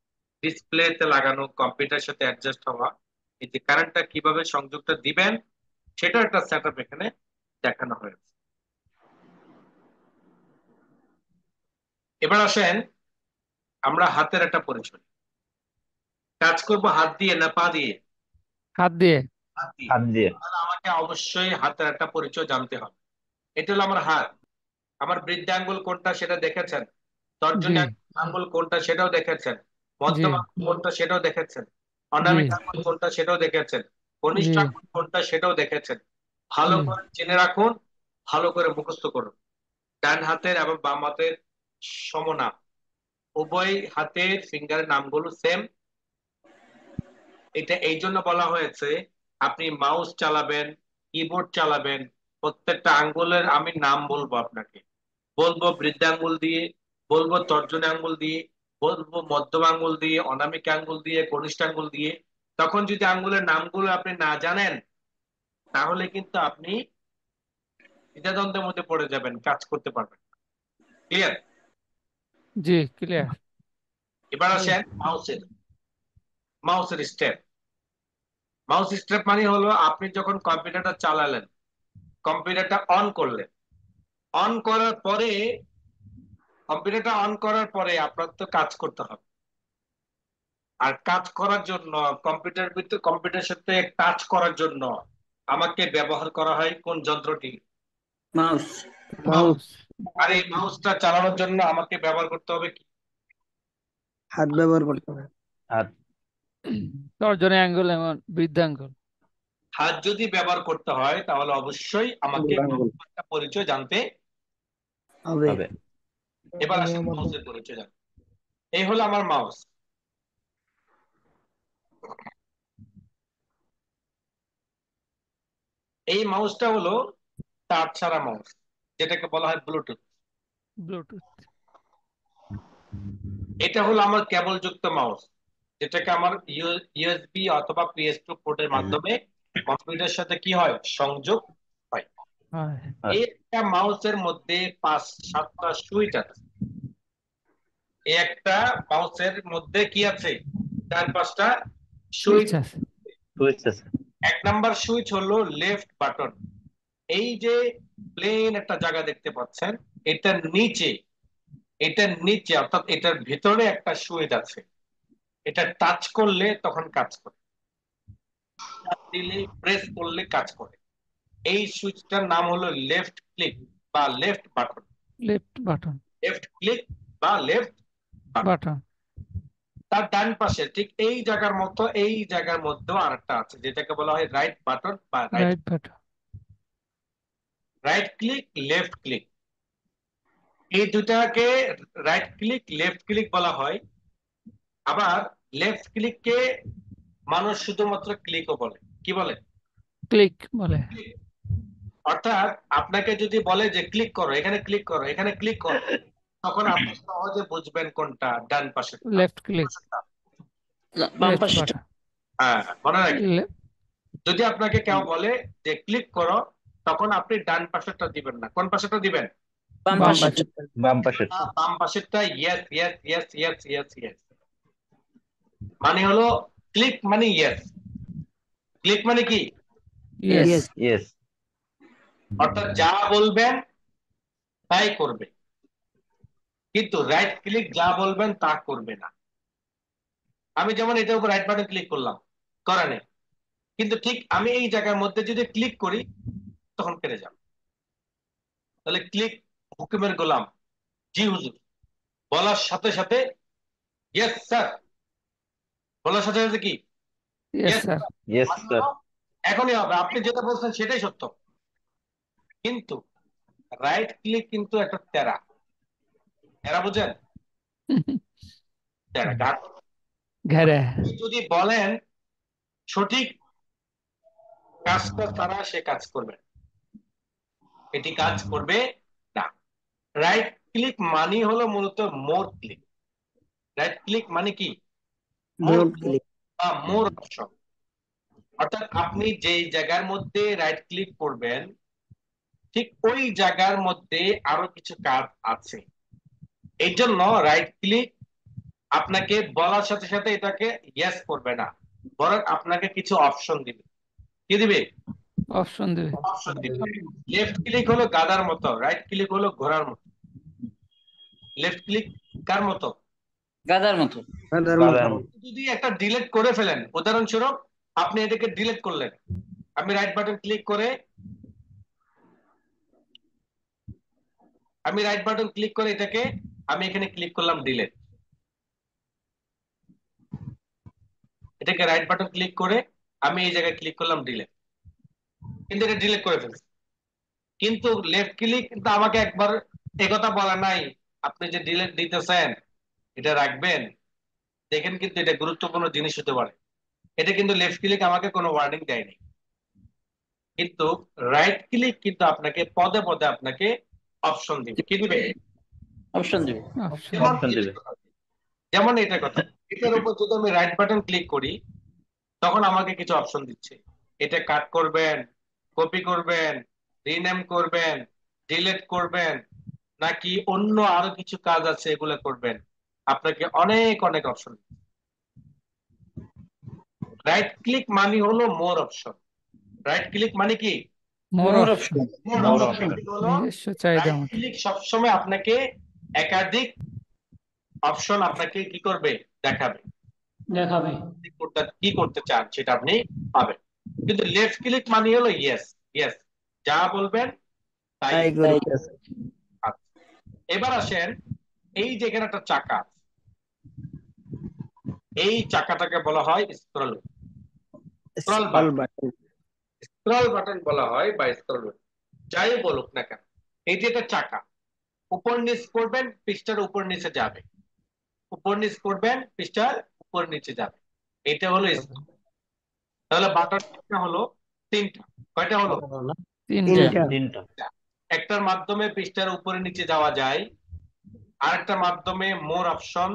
ডিসপ্লেতে লাগানো, কম্পিউটারের সাথে অ্যাডজাস্ট হওয়া, এই যে কারেন্টটা কিভাবে সংযোগটা দিবেন সেটা একটা সেটআপ এখানে দেখানো হয়েছে। এবার আসেন আমরা হাতের একটা পরিচয়। কাজ করব হাত দিয়ে না পা দিয়ে? হাত দিয়ে, হাত দিয়ে। হাত দিয়ে। তাহলে আমাকে অবশ্যই হাতের একটা পরিচয় জানতে হবে। এটা হলো আমার হাত। আমার বৃদ্ধাঙ্গুল কোনটা সেটা দেখেছেন, তর্জনী জি আঙ্গুল কোনটা সেটাও দেখেছেন, জি মধ্যম আঙ্গুল কোনটা সেটাও দেখেছেন, জি অনামিক আঙ্গুল কোনটা সেটাও দেখেছেন, জি কনিষ্ঠ আঙ্গুল কোনটা সেটাও দেখেছেন। ভালো জি করে জেনে রাখুন, ভালো করে মুখস্থ করুন। ডান হাতের এবং বাম হাতের সমনাম, উভয় হাতের ফিঙ্গারের নামগুলো সেম। এটা এই জন্য বলা হয়েছে, আপনি মাউস চালাবেন, কিবোর্ড চালাবেন, প্রত্যেকটা আঙ্গুলের আমি নাম বলবো আপনাকে। বলবো বৃদ্ধাঙ্গুল দিয়ে, বলবো তর্জনী আঙ্গুল দিয়ে, বলবো মধ্যম আঙ্গুল দিয়ে, অনামিক আঙ্গুল দিয়ে, কনিষ্ঠ আঙ্গুল দিয়ে। তখন যদি আঙ্গুলের নামগুলো আপনি না জানেন, তাহলে কিন্তু আপনি দ্বিধাদ্বন্দ্বের মধ্যে পড়ে যাবেন, কাজ করতে পারবেন। ক্লিয়ার? জি ক্লিয়ার। এবার আসেন মাউসের স্টেপ। মাউস স্টেপ মানে হলো আপনি যখন কম্পিউটারটা চালালেন, কম্পিউটারটা অন করলেন, অন করার পরে কম্পিউটারটা অন করার পরে আপনার তো কাজ করতে হবে। আর কাজ করার জন্য কম্পিউটারের সাথে টাচ করার জন্য আমাকে ব্যবহার করা হয় কোন যন্ত্রটি? মাউস। মাউস, আর এই মাউসটা চালানোর জন্য আমাকে ব্যবহার করতে হবে কি? হাত ব্যবহার করতে হবে। হাত। তর্জনী আঙ্গুল এবং বৃদ্ধাঙ্গুল। হাত যদি ব্যবহার করতে হয় তাহলে অবশ্যই আমাকে আঙ্গুল একটা পরিচয় জানতে হবে। হবে। এবার আসেন মাউসের পরিচয় জানতে। এই হলো আমার মাউস। এই মাউসটা হলো তার ছাড়া মাউস, যেটাকে বলা হয় ব্লুটুথ। ব্লুটুথ, এটা হলো আমার কেবল যুক্ত মাউস, যেটাকে আমার ইউএসবি অথবা PS2 পোর্টের মাধ্যমে কম্পিউটারের সাথে কি হয়, সংযোগ হয়। হয় এই একটা মাউসের মধ্যে 5-7টা সুইচ আছে। এই একটা মাউসের মধ্যে কি আছে, 4-5টা সুইচ। সুইচ আছে। এক নাম্বার সুইচ হলো লেফট বাটন। এই যে প্লেন একটা জায়গা দেখতে পাচ্ছেন, এটার নিচে অর্থাৎ এটার ভিতরে একটা সুইচ আছে। এটা টাচ করলে তখন কাজ করে, দিলে প্রেস করলে কাজ করে। এই সুইচটার নাম হলো লেফট ক্লিক বা left button. Left button. Left click বা লেফট বাটন। বাটন। তার ডান পাশে ঠিক এই জায়গার মতো এই জায়গার মধ্যেও আরেকটা আছে, যেটাকে বলা হয় রাইট বাটন বা right button. Right click left click. এই দুটাকে রাইট ক্লিক লেফট ক্লিক বলা হয়। আবার লেফট ক্লিককে মানুষ শুধুমাত্র ক্লিকও বলে। কি বলে? ক্লিক বলে। অর্থাৎ আপনাকে যদি বলে যে ক্লিক করো, এখানে ক্লিক করো, এখানে ক্লিক করো, তখন আপনি সহজে বুঝবেন কোনটা ডান পাশে। Left click. বাম লেফট পাশে। বাটন। হ্যাঁ, মনে রাখবেন, যদি আপনাকে কেউ বলে যে ক্লিক করো, তখন আপনি ডান পাশেরটা দিবেন না। কোন পাশেরটা দিবেন? বাম বাম পাশে। পাশে। বাম পাশের। বাম পাশেরটা। Yes yes yes yes yes yes মানে হলো ক্লিক মানে ইয়েস। ক্লিক মানে কি? ইয়েস। ইয়েস। অর্থাৎ যা বলবেন তাই করবে, কিন্তু রাইট ক্লিক যা বলবেন তা করবে না। আমি যেমন এটার উপর রাইট বাটন ক্লিক করলাম, করে নেই, কিন্তু ঠিক আমি এই জায়গার মধ্যে যদি ক্লিক করি তখন কেটে যাবে। তাহলে ক্লিক হুকুমের গোলাম, জি হুজুর বলার সাথে সাথে ইয়েস স্যার, বলার সাথে সাথে কি yes yes sir. Yes sir. এখনই হবে। আপনি যেটা বলছেন সেটাই সত্য, কিন্তু রাইট ক্লিক কিন্তু একটা তেরা। তেরা বুঝেন? তেরা ঘাট। ঘেরে। আপনি যদি বলেন সঠিক কাজটা তারা সে কাজ করবে, এটি কাজ করবে না। রাইট ক্লিক মানে হলো মূলত মোর ক্লিক। রাইট ক্লিক মানে কি? মোর ক্লিক বা মোর অপশন। অর্থাৎ আপনি যেই জায়গার মধ্যে রাইট ক্লিক করবেন ঠিক ওই জায়গার মধ্যে আরো কিছু কাজ আছে। এই জন্য রাইট ক্লিক আপনাকে বলার সাথে সাথে এটাকে ইয়েস করবে না, বরং আপনাকে কিছু অপশন দিবে। কি দিবে? অপশন দেবে। অপশন দিবে। লেফট ক্লিক হলো গাধার মতো, রাইট ক্লিক হলো ঘোড়ার মতো। লেফট ক্লিক কার মতো? গাদার মতো। যদি একটা ডিলিট করে ফেলেন, উদাহরণস্বরূপ আপনি এটাকে ডিলিট করলেন, আমি রাইট বাটন ক্লিক করে এটাকে আমি এখানে ক্লিক করলাম ডিলিট। এটাকে রাইট বাটন ক্লিক করে আমি এই জায়গায় ক্লিক করলাম ডিলিট, কিন্তু এটা ডিলিট করে ফেলছি। কিন্তু লেফট ক্লিক কিন্তু আমাকে একবার একথা বলা নাই, আপনি যে ডিলিট দিতেছেন এটা রাখবেন। দেখেন, কিন্তু এটা গুরুত্বপূর্ণ জিনিস হতে পারে। এটা কিন্তু লেফট ক্লিক আমাকে কোনো ওয়ার্নিং দেয়নি, কিন্তু রাইট ক্লিক কিন্তু আপনাকে পদে পদে আপনাকে অপশন দিবে। কি দিবে? অপশন দিবে। অপশন দেবে। যেমন এটা কথা, এটার উপর যদি আমি রাইট বাটন ক্লিক করি তখন আমাকে কিছু অপশন দিচ্ছে। এটা কাট করবেন, কপি করবেন, রিনেম করবেন, ডিলিট করবেন, নাকি অন্য আরো কিছু কাজ আছে এগুলো করবেন। আপনাকে অনেক অনেক অপশন। রাইট ক্লিক মানে হলো মোর অপশন। রাইট ক্লিক মানে কি? মোর মোর অপশন। অপশন। নিজস্ব চাহিদা রাইট মতো। ক্লিক সবসময় আপনাকে একাধিক অপশন আপনাকে কি করবে? দেখাবে। দেখাবে। কি করতে চান সেটা আপনি পাবেন। কিন্তু লেফট ক্লিক মানে হলো ইয়েস ইয়েস, যা বলবেন তাই। তাই করি। আচ্ছা, এবার আসেন, এই যে এখানে একটা চাকা আছে, এই চাকাটাকে বলা হয় scroll. Scroll button. Scroll button বলা হয় বা স্ক্রল, যাই বলুক না কেন। এই যে একটা চাকা, উপর নিচ করবেন পৃষ্ঠার উপর নিচে যাবে, উপর নিচ করবেন পৃষ্ঠার উপর নিচে যাবে। এটা হলো scroll। তাহলে বাটন হলো তিনটা। কয়টা হলো? তিনটা। একটার মাধ্যমে পৃষ্ঠার উপরে নিচে যাওয়া যায়, আরেকটার মাধ্যমে মোর অপশন,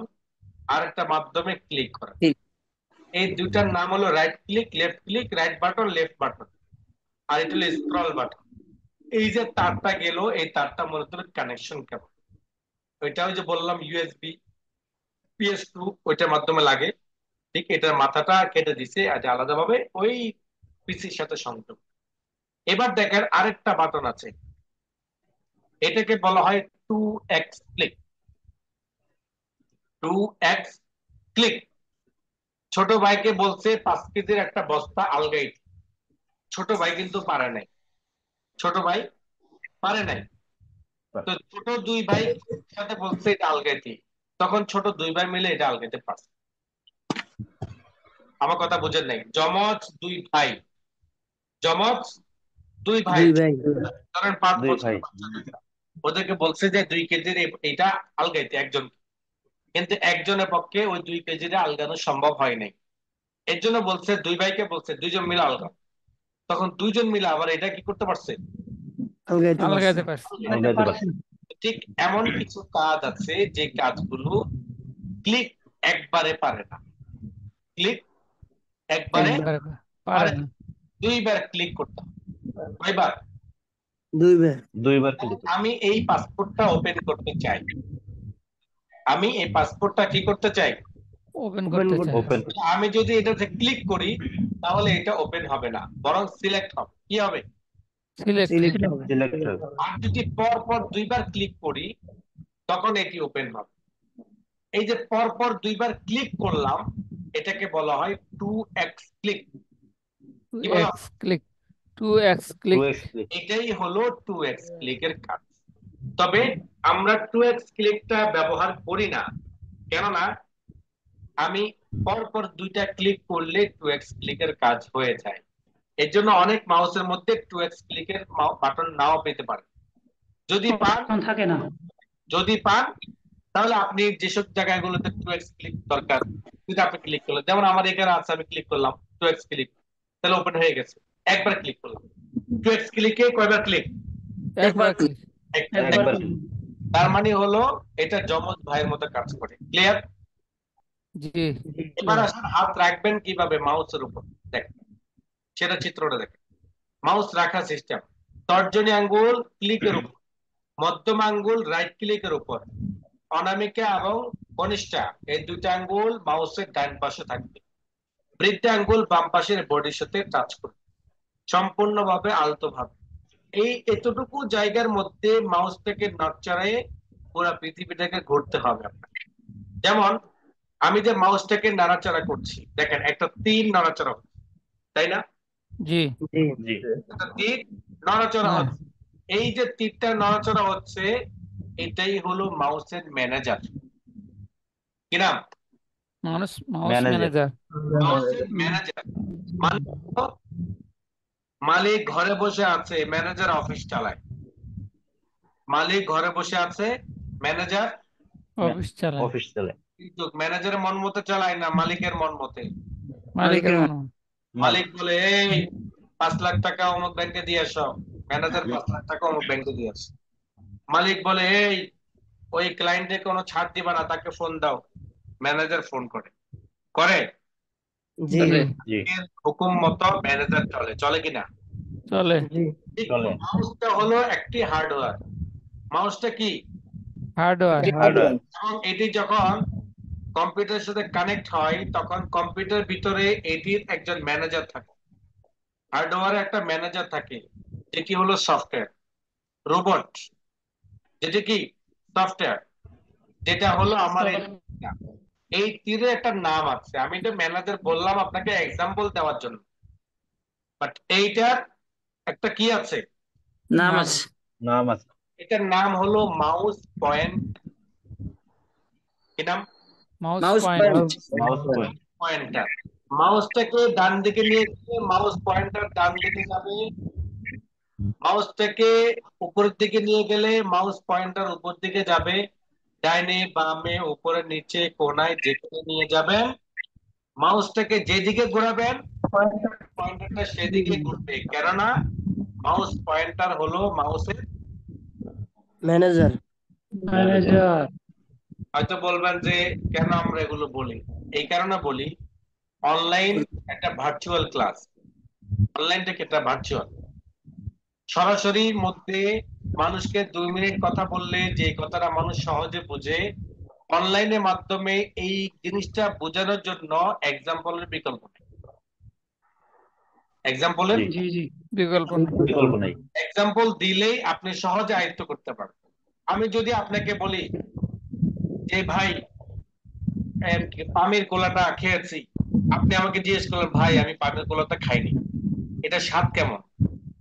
আরেকটার মাধ্যমে ক্লিক করা। এই দুইটার নাম হলো right click left click, right button left button, আর এটা হলো স্ক্রল বাটন। এই যে তারটা গেল, এই তারটা মূলত কানেকশন কেবল। ওইটা ওই যে বললাম ইউএসবি, PS2 ওইটার মাধ্যমে লাগে। ঠিক এটার মাথাটা কেটে দিছে এটা আলাদাভাবে ওই পিসির সাথে সংযোগ। এবার দেখেন আরেকটা বাটন আছে, এটাকে বলা হয় 2x ক্লিক। 2x click. ছোট ভাইকে বলছে 5 কেজির একটা বস্তা আলগাইতে, ছোট ভাই কিন্তু পারে নাই। ছোট ভাই পারে নাই, তো ছোট দুই ভাই সাথে বলছে এটা আলগাইতে, তখন ছোট দুই ভাই মিলে এটা আলগাইতে পারছে। আমার কথা বুঝেন নাই? যমজ দুই ভাই, যমজ দুই ভাই, দুই ভাই ধরেন 5 বছর ওদেরকে বলছে যে 2 কেজির এটা আলগাইতে একজন, কিন্তু একজনের পক্ষে ওই 2 কেজিটা আলগানো সম্ভব হয় নাই। এর জন্য বলছে দুই ভাইকে বলছে দুইজন মিলে আলগাও, তখন দুইজন মিলে আবার এটা কি করতে পারছে? আলগাইতে পারছে। আলগাইতে পারছি। ঠিক এমন কিছু কাজ আছে যে কাজগুলো ক্লিক একবারে পারে না। ক্লিক একবারে একবারে পারে না। দুইবার ক্লিক করতে হবে। কয়বার? দুই ভাই আমি এই পাসপোর্টটা ওপেন করতে চাই, আমি এই পাসপোর্টটা কি করতে চাই? ওপেন ওপেন করতে করতে চাই। আমি যদি এটাতে ক্লিক করি তাহলে এটা ওপেন হবে না, বরং সিলেক্ট হবে। কি হবে? সিলেক্ট। সিলেক্ট হবে। আর যদি পর পর দুইবার ক্লিক করি তখন এটি ওপেন হবে। এই যে পর পর দুইবার ক্লিক করলাম এটাকে বলা হয় 2x ক্লিক। কি বলা? 2x click. 2x click. এটাই হলো 2x ক্লিকের কাজ। তবে আমরা 2x ক্লিকটা ব্যবহার করি না, কেননা আমি পরপর দুইটা ক্লিক করলে 2x ক্লিকের কাজ হয়ে যায়। এর জন্য অনেক মাউসের মধ্যে 2x ক্লিকের বাটন নাও পেতে পারে। যদি পান অপশন থাকে না। তাহলে আপনি যেসব জায়গাগুলোতে 2x ক্লিক দরকার যদি আপনি ক্লিক করলেন, যেমন আমার এখানে আছে আমি ক্লিক করলাম 2x ক্লিক, তাহলে ওপেন হয়ে গেছে। একবার ক্লিক করলাম। 2x ক্লিকে কয়বার ক্লিক? একবার ক্লিক। একবার তার মানে হলো এটা যমজ ভাইয়ের মতো কাজ করে। ক্লিয়ার? জি। এবার আসুন হাত রাখবেন কিভাবে মাউসের উপর, দেখেন সেটা চিত্রটা দেখেন। মাউস রাখা সিস্টেম, তর্জনী আঙ্গুল ক্লিকের উপর, মধ্যম আঙ্গুল রাইট ক্লিকের উপর, অনামিকা এবং কনিষ্ঠা এই দুইটা আঙ্গুল মাউসের ডান পাশে থাকবে, বৃদ্ধি আঙ্গুল বাম পাশের বডির সাথে টাচ করবে সম্পূর্ণভাবে আলতো ভাবে। এই এতটুকু জায়গার মধ্যে মাউসটাকে নড়চড়ে পুরো পৃথিবীটাকে ঘুরতে হবে আপনাকে। যেমন আমি যে মাউসটাকে নাড়াচাড়া করছি, দেখেন একটা তীর নড়াচড়া হচ্ছে, তাই না? জি। একটা তীর নড়াচড়া হ্যাঁ। হচ্ছে। এই যে তীরটা নড়াচড়া হচ্ছে এটাই হলো মাউসের ম্যানেজার। কি নাম? Mouse manager. মাউসের ম্যানেজার মানে হলো মালিক ঘরে বসে আছে, ম্যানেজার অফিস চালায়। মালিক ঘরে বসে আছে, ম্যানেজার অফিস চালায়। কিন্তু ম্যানেজারের মন মতো চালায় না, মালিকের মন মতে। মালিকের মন। মালিক বলে এই 5 লাখ টাকা অমুক ব্যাংকে দিয়ে আসো, ম্যানেজার 5 লাখ টাকা অমুক ব্যাংকে দিয়ে আসে। মালিক বলে এই ওই ক্লায়েন্টে কোনো ছাড় দিবা না, তাকে ফোন দাও, ম্যানেজার ফোন করে করে জি এর হুকুম মতো ম্যানেজার চলে। চলে কিনা? চলে। মাউসটা হলো একটি হার্ডওয়্যার। মাউসটা কি? হার্ডওয়্যার। এবং এটি যখন কম্পিউটারের সাথে কানেক্ট হয় তখন কম্পিউটার ভিতরে এটির একজন ম্যানেজার থাকে। হার্ডওয়্যারে একটা ম্যানেজার থাকে যেটি হলো সফটওয়্যার, রোবট যেটি কি সফটওয়্যার, যেটা হলো আমার এই তীরের একটা নাম আছে। আমি এটা ম্যানেজার বললাম আপনাকে এক্সাম্পল দেওয়ার জন্য, বাট এইটার একটা কি আছে? নাম আছে। এটার নাম হলো মাউস পয়েন্ট। কি নাম? Mouse pointer. মাউসটাকে ডান দিকে নিয়ে গেলে মাউস পয়েন্টার ডান দিকে যাবে, মাউসটাকে উপরের দিকে নিয়ে গেলে মাউস পয়েন্টার উপর দিকে যাবে, ডাইনে বামে উপরে নিচে কোনায় যেখানে নিয়ে যাবেন মাউসটাকে যেদিকে ঘোরাবেন পয়েন্টারটা সেদিকে ঘুরবে, কেননা মাউস পয়েন্টার হলো মাউসের ম্যানেজার। হয়তো বলবেন যে কেন আমরা এগুলো বলি? এই কারণে বলি, অনলাইন একটা ভার্চুয়াল ক্লাস। অনলাইনটা কি একটা ভার্চুয়াল? সরাসরি মধ্যে মানুষকে 2 মিনিট কথা বললে যে কথাটা মানুষ সহজে বুঝে অনলাইনের মাধ্যমে এই জিনিসটা বোঝানোর জন্য এক্সাম্পলের বিকল্প নেই। এক্সাম্পলের জি জি বিকল্প নেই। এক্সাম্পল দিলেই আপনি সহজে আয়ত্ত করতে পারবেন। আমি যদি আপনাকে বলি যে ভাই পামের কোলাটা খেয়েছি, আপনি আমাকে জিজ্ঞেস করলেন ভাই আমি পামের কোলাটা খাইনি, এটা স্বাদ কেমন?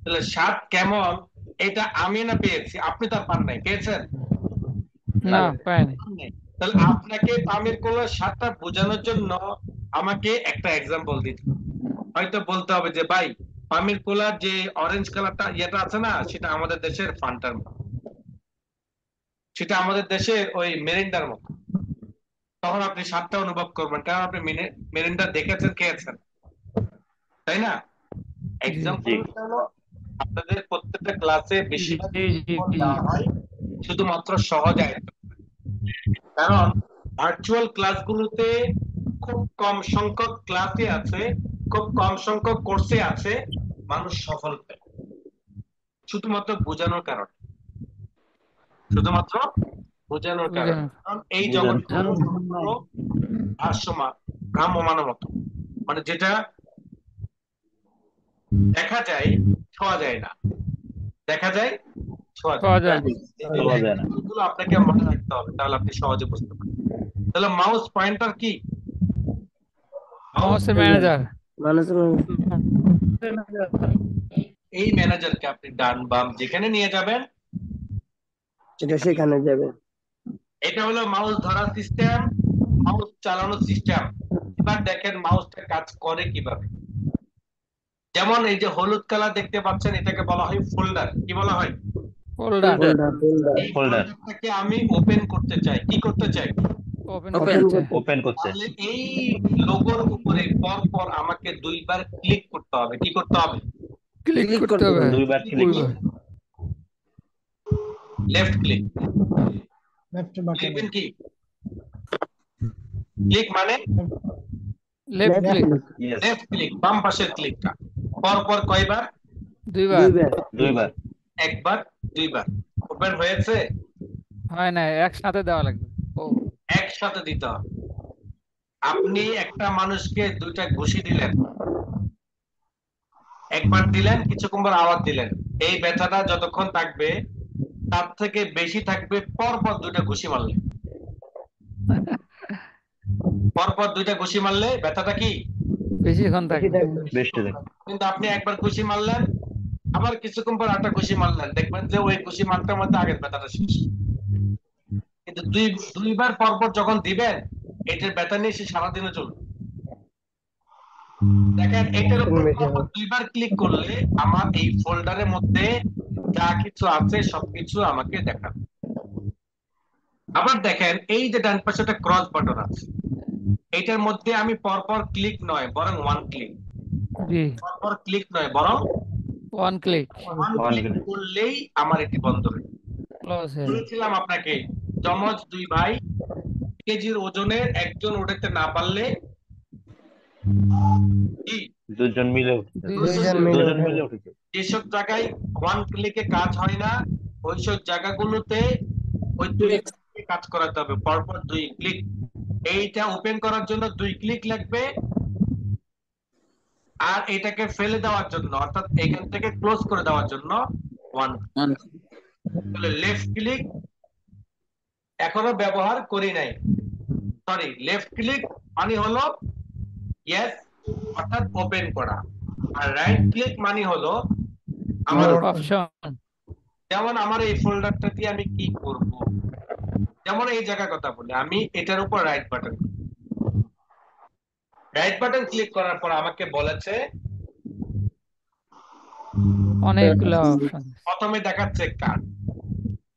তাহলে স্বাদ কেমন এটা আমি না পেয়েছি, আপনি তার পান নাই, পেয়েছেন? না, পাইনি। তাহলে আপনাকে পামের কোলার স্বাদটা বোঝানোর জন্য আমাকে একটা এক্সাম্পল দিতে হবে। হয়তো বলতে হবে যে ভাই পামের কোলার যে অরেঞ্জ কালারটা ইয়েটা আছে না, সেটা আমাদের দেশের ফান্টার মতো, সেটা আমাদের দেশের ওই মেরিন্ডার মতো। তখন আপনি স্বাদটা অনুভব করবেন, কারণ আপনি মেরিন্ডা দেখেছেন, খেয়েছেন, তাই না? এক্সাম্পল হলো আপনাদের প্রত্যেকটা ক্লাসে বেশি জি জি দেওয়া হয় শুধুমাত্র সহজ আয়ত্ত, কারণ ভার্চুয়াল ক্লাসগুলোতে খুব কম সংখ্যক ক্লাসে আছে, খুব কম সংখ্যক কোর্সে আছে মানুষ সফল হয়, শুধুমাত্র বোঝানোর কারণে, শুধুমাত্র বোঝানোর কারণে। কারণ এই জগৎ ভারসাম্য ভ্রাম্যমানের মতো, মানে যেটা দেখা যায় ছোঁয়া যায় না, দেখা যায় ছোঁয়া পাওয়া যায় যায় না, এগুলো আপনাকে মনে রাখতে হবে, তাহলে আপনি সহজে বুঝতে পারবেন। তাহলে মাউস পয়েন্টার কি? মাউসের ম্যানেজার। এই ম্যানেজারকে আপনি ডান বাম যেখানে নিয়ে যাবেন সেটা সেখানে যাবে। এটা হলো মাউস ধরার সিস্টেম, মাউস চালানোর সিস্টেম। এবার দেখেন মাউসটা কাজ করে কিভাবে। যেমন এই যে হলুদ কালার দেখতে পাচ্ছেন, এটাকে বলা হয় ফোল্ডার। কি বলা হয়? ফোল্ডার। এই ফোল্ডারটাকে আমি ওপেন করতে চাই, কি করতে চাই? ওপেন করতে। তাহলে এই লোগোর উপরে পর পর আমাকে দুইবার ক্লিক করতে হবে। কি করতে হবে? ক্লিক করতে হবে। দুইবার click. Left click. Left button লিখবেন কি? ক্লিক মানে লেফট ক্লিক। লেফট ক্লিক, বাম পাশের ক্লিকটা। পর পর কয়বার? দুইবার। একবার, দুইবার। ওপেন হয়েছে? হয় না, একসাথে দেওয়া লাগবে। ও, একসাথে দিতে হবে। আপনি একটা মানুষকে দুইটা ঘুষি দিলেন, একবার দিলেন, কিছুক্ষণ পর আবার দিলেন, এই ব্যথাটা যতক্ষণ থাকবে তার থেকে বেশি থাকবে পরপর দুইটা ঘুষি মারলে। পরপর দুইটা ঘুষি মারলে ব্যথাটা কি বেশিক্ষণ থাকবে। কিন্তু আপনি একবার ঘুষি মারলেন, আবার কিছুক্ষণ পর আরেকটা ঘুষি মারলেন, দেখবেন যে ওই ঘুষি মারতে মারতে আগের ব্যথাটা শেষ। কিন্তু দুইবার পরপর যখন দিবেন, এটার ব্যথা নিয়ে সে সারাদিনে চলবে। দেখেন এটার উপর পরপর দুইবার ক্লিক করলে আমার এই ফোল্ডারের মধ্যে যা কিছু আছে সবকিছু আমাকে দেখাবে। আবার দেখেন এই যে ডান পাশে একটা ক্রস বাটন আছে, এটার মধ্যে আমি পরপর ক্লিক নয় বরং ওয়ান ক্লিক, জি, পরপর ক্লিক নয় বরং ওয়ান ক্লিক করলেই আমার এটি বন্ধ হয়ে ক্লোজ হয়ে যাবে। বলেছিলাম আপনাকে, যমজ দুই ভাই কেজির ওজনের একজন উঠাতে না পারলে কি দুজন মিলে উঠেছে। যেসব জায়গায় ওয়ান ক্লিকে কাজ হয় না, ওইসব জায়গাগুলোতে ওই দুই ক্লিকে কাজ করাতে হবে, পরপর দুই ক্লিক। এইটা ওপেন করার জন্য দুই ক্লিক লাগবে, আর এটাকে ফেলে দেওয়ার জন্য অর্থাৎ এখান থেকে ক্লোজ করে দেওয়ার জন্য ওয়ান। তাহলে লেফট ক্লিক এখনো ব্যবহার করি নাই, সরি, লেফট ক্লিক মানে হলো ইয়েস অর্থাৎ ওপেন করা, আর রাইট ক্লিক মানে হলো আমার অপশন। যেমন আমার এই ফোল্ডারটা দিয়ে আমি কি করব, যেমন এই জায়গার কথা বলি, আমি এটার উপর রাইট বাটন ক্লিক করার পর আমাকে বলেছে অনেকগুলো অপশন। প্রথমে দেখাচ্ছে কার্ড,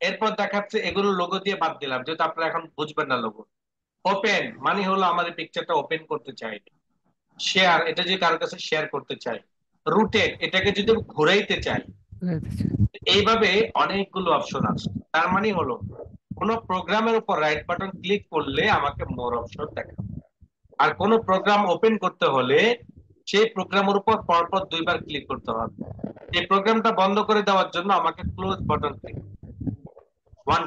এরপর দেখাচ্ছে এগুলো লোগো দিয়ে বাদ দিলাম যেহেতু আপনারা এখন বুঝবেন না লোগো। ওপেন মানে হলো আমার এই পিকচারটা ওপেন করতে চাই। শেয়ার, এটা যদি কারোর কাছে শেয়ার করতে চাই। রুটেট, এটাকে যদি ঘুরাইতে চাই। এইভাবে অনেকগুলো অপশন আছে। তার মানে হলো কোন প্রোগ্রামের উপর রাইট বাটন ক্লিক করলে আমাকে মোর অপশন দেখাবে, আর কোন প্রোগ্রাম ওপেন করতে হলে সেই প্রোগ্রামের উপর পরপর দুইবার ক্লিক করতে হবে। এই প্রোগ্রামটা বন্ধ করে দেওয়ার জন্য আমাকে ক্লোজ বাটন ক্লিক, ওয়ান।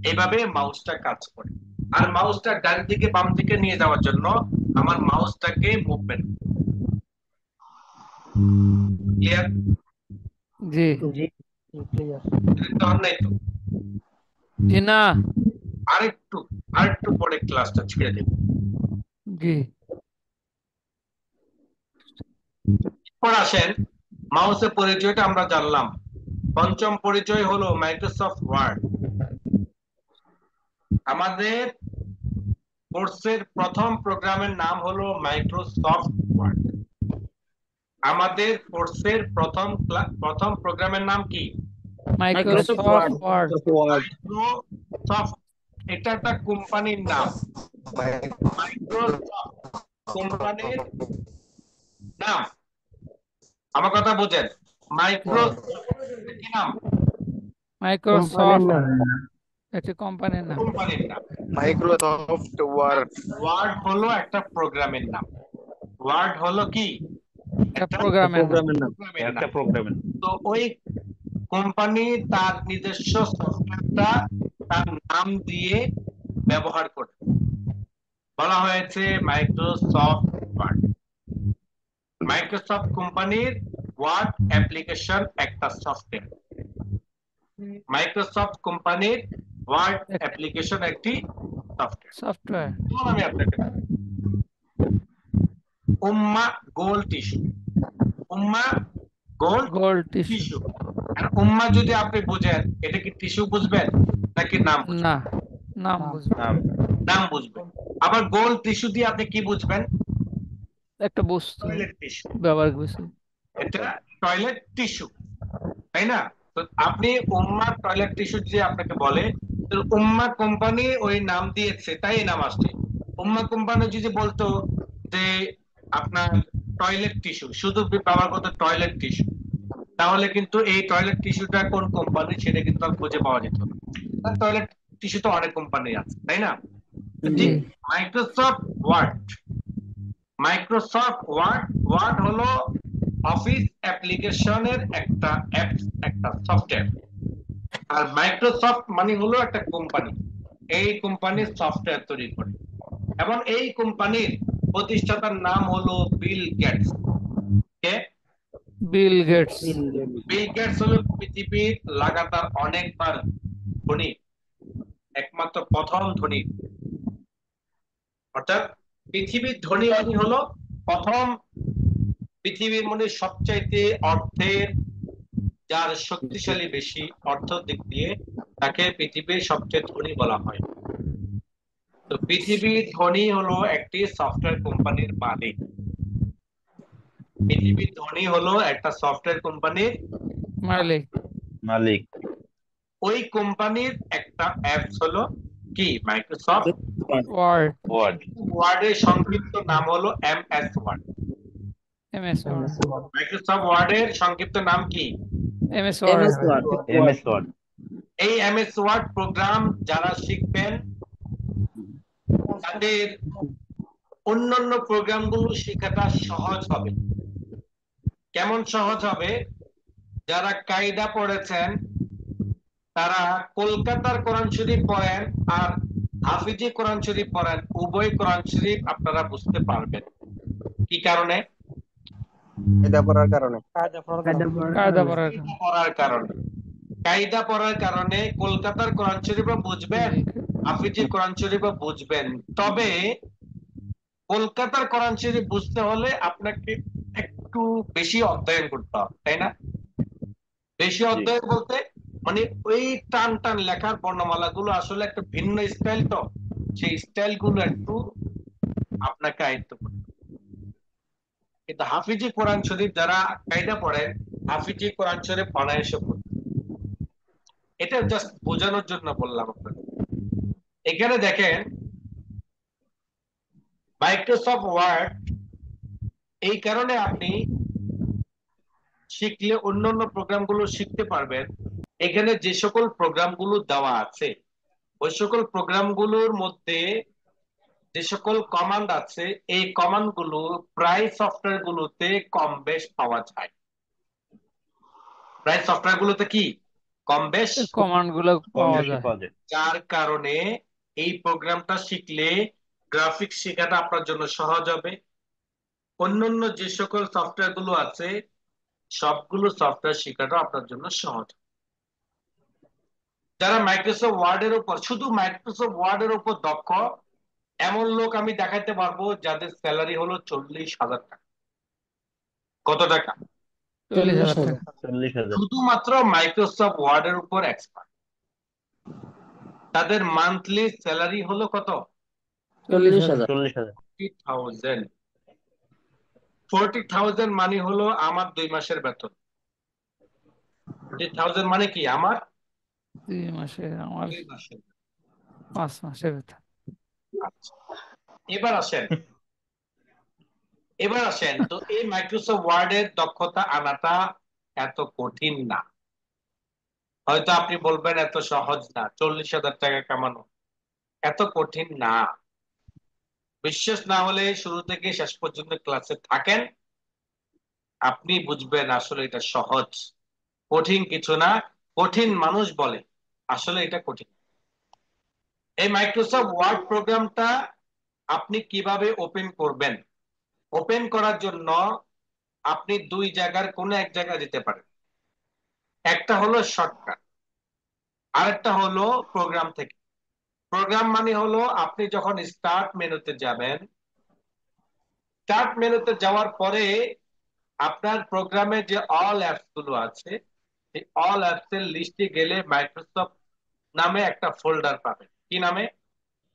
এইভাবে মাউসটা কাজ করে। আর মাউসটা ডান দিকে বাম দিকে নিয়ে যাওয়ার জন্য আমার মাউসটাকে মুভমেন্ট ক্লিয়ার জি জি ক্লিয়ার। নাই তো? জি না আরেকটু আরেকটু পরে ক্লাসটা ছেড়ে দেব। জি এরপর আসেন, মাউসের পরিচয়টা আমরা জানলাম। পঞ্চম পরিচয় হলো মাইক্রোসফট ওয়ার্ড। আমাদের কোর্সের প্রথম প্রোগ্রামের নাম হলো মাইক্রোসফট ওয়ার্ড। আমাদের কোর্সের প্রথম প্রোগ্রামের নাম কি? Microsoft Word Microsoft. এটা একটা কোম্পানির নাম। মাইক্রোসফট কোম্পানির নাম। আমার কথা বোঝেন? মাইক্রোসফট কি নাম? মাইক্রোসফট এটা কোম্পানির নাম। কোম্পানির নাম। Microsoft Word. ওয়ার্ড হলো একটা প্রোগ্রামের নাম। ওয়ার্ড হলো কি? একটা প্রোগ্রামের নাম। একটা প্রোগ্রামের। তো ওই কোম্পানি তার নিজস্ব সফটওয়্যারটা তার নাম দিয়ে ব্যবহার করে, বলা হয়েছে মাইক্রোসফট ওয়ার্ড। মাইক্রোসফট কোম্পানির ওয়ার্ড অ্যাপ্লিকেশন একটা সফটওয়্যার। মাইক্রোসফট কোম্পানির ওয়ার্ড অ্যাপ্লিকেশন একটি সফটওয়্যার। আমি আপনাকে উম্মা গোল টিস্যু, উম্মা গোল টিস্যু। আর উম্মা যদি আপনি বুঝেন, এটা কি টিস্যু বুঝবেন নাকি নাম? না নাম বুঝবেন। নাম বুঝবেন। আবার গোল টিস্যু দিয়ে আপনি কি বুঝবেন? একটা বস্তু টয়লেট টিস্যু। ব্যবহার করছি। এটা টয়লেট টিস্যু, তাই না? তো আপনি উম্মা টয়লেট টিস্যু যদি আপনাকে বলে, তো উম্মা কোম্পানি ওই নাম দিয়েছে তাই এই নাম আসছে। উম্মা কোম্পানি যদি বলতো যে আপনার টয়লেট টিস্যু, শুধু ব্যবহার করতো টয়লেট টিস্যু, তাহলে কিন্তু এই টয়লেট টিস্যুটা কোন কোম্পানি সেটা কিন্তু আর খুঁজে পাওয়া যেত না। কারণ টয়লেট টিস্যু তো অনেক কোম্পানি আছে, তাই না? ঠিক Microsoft Word. Microsoft Word, Word হলো অফিস অ্যাপ্লিকেশনের একটা অ্যাপস, একটা সফটওয়্যার। আর মাইক্রোসফট মানে হলো একটা কোম্পানি, এই কোম্পানির সফটওয়্যার তৈরি করে। এবং এই কোম্পানির প্রতিষ্ঠাতার নাম হলো বিল গেটস। কে? Bill Gates. বিল গেটস হলো পৃথিবীর লাগাতার অনেকবার ধনী, একমাত্র প্রথম ধনী। অর্থাৎ পৃথিবীর ধনী মানে হলো প্রথম, পৃথিবীর মধ্যে সবচাইতে অর্থের, যার শক্তিশালী বেশি অর্থ দিক দিয়ে, তাকে পৃথিবীর সবচেয়ে ধনী বলা হয়। তো পৃথিবীর ধনী হলো একটি সফটওয়্যার কোম্পানির মালিক। পৃথিবীর ধনী হলো একটা সফটওয়্যার কোম্পানির মালিক। ওই কোম্পানির একটা অ্যাপস হলো কি? Microsoft Word. ওয়ার্ডের সংক্ষিপ্ত নাম হলো MS Word. MS Word. Microsoft ওয়ার্ডের সংক্ষিপ্ত নাম কি? MS Word. এই এমএস ওয়ার্ড প্রোগ্রাম যারা শিখবেন, তাদের অন্যান্য প্রোগ্রামগুলো শেখাটা সহজ হবে। কেমন সহজ হবে? যারা কায়দা পড়েছেন, তারা কলকাতার কোরআন শরীফ পড়েন আর হাফিজি কোরআন শরীফ পড়েন, উভয় কোরআন শরীফ আপনারা বুঝতে পারবেন। কি কারণে? কায়দা পড়ার কারণে। কায়দা পড়ার কারণে। কায়দা পড়ার কারণে কলকাতার কোরআন শরীফও বুঝবেন, হাফিজি কোরআন শরীফও বুঝবেন। তবে কলকাতার কোরআন শরীফ বুঝতে হলে আপনাকে একটু বেশি অধ্যয়ন করতে হবে, তাই না? বেশি অধ্যয়ন বলতে মানে ওই টান টান লেখার বর্ণমালা গুলো আসলে একটা ভিন্ন স্টাইল, তো সেই স্টাইল গুলো একটু আপনাকে আয়ত্ত করতে হবে। কিন্তু হাফিজি কোরআন শরীফ যারা কায়দা পড়েন, হাফিজি কোরআন শরীফ অনায়াসে পড়তে। এটা জাস্ট বোঝানোর জন্য বললাম আপনাদের। এখানে দেখেন মাইক্রোসফট ওয়ার্ড, এই কারণে আপনি শিখলে অন্যান্য প্রোগ্রামগুলো শিখতে পারবেন। এখানে যে সকল প্রোগ্রামগুলো দেওয়া আছে, ওই সকল প্রোগ্রামগুলোর মধ্যে যে সকল কমান্ড আছে, এই কমান্ডগুলো প্রায় সফটওয়্যারগুলোতে কম বেশ পাওয়া যায়। প্রায় সফটওয়্যারগুলোতে কি কম বেশ, কমান্ড গুলো কম পাওয়া বেশি যায়। পাওয়া যায়। যার কারণে এই প্রোগ্রামটা শিখলে গ্রাফিক্স শেখাটা আপনার জন্য সহজ হবে। অন্যান্য যে সকল সফটওয়্যার গুলো আছে সবগুলো সফটওয়্যার শেখাটা আপনার জন্য সহজ। যারা মাইক্রোসফট ওয়ার্ডের উপর, শুধু মাইক্রোসফট ওয়ার্ডের উপর দক্ষ, এমন লোক আমি দেখাতে পারবো যাদের স্যালারি হলো 40,000 টাকা। কত টাকা? 40,000 টাকা। 40,000। শুধুমাত্র মাইক্রোসফট ওয়ার্ডের উপর এক্সপার্ট, তাদের মান্থলি স্যালারি হলো কত? 40,000। 40,000। 40,000। 40,000 মানে হলো আমার 2 মাসের বেতন। 40,000 মানে কি? আমার 2 মাসে আমার 2 মাসের। 5 মাসের বেতন। আচ্ছা, এবার আসেন, তো এই মাইক্রোসফট ওয়ার্ডের দক্ষতা আনাটা এত কঠিন না। হয়তো আপনি বলবেন এত সহজ না, 40,000 টাকা কামানো এত কঠিন না। বিশ্বাস না হলে শুরু থেকে শেষ পর্যন্ত ক্লাসে থাকেন, আপনি বুঝবেন আসলে এটা সহজ, কঠিন কিছু না। কঠিন মানুষ বলে, আসলে এটা কঠিন। এই মাইক্রোসফট ওয়ার্ড প্রোগ্রামটা আপনি কিভাবে ওপেন করবেন? ওপেন করার জন্য আপনি দুই জায়গার কোনো এক জায়গায় যেতে পারেন। একটা হলো শর্টকাট, আরেকটা হলো প্রোগ্রাম থেকে। প্রোগ্রাম মানে হলো আপনি যখন স্টার্ট মেনুতে যাবেন, স্টার্ট মেনুতে যাওয়ার পরে আপনার প্রোগ্রামে যে অল অ্যাপস গুলো আছে, এই অল অ্যাপস এর লিস্টে গেলে মাইক্রোসফট নামে একটা ফোল্ডার পাবেন। কি নামে?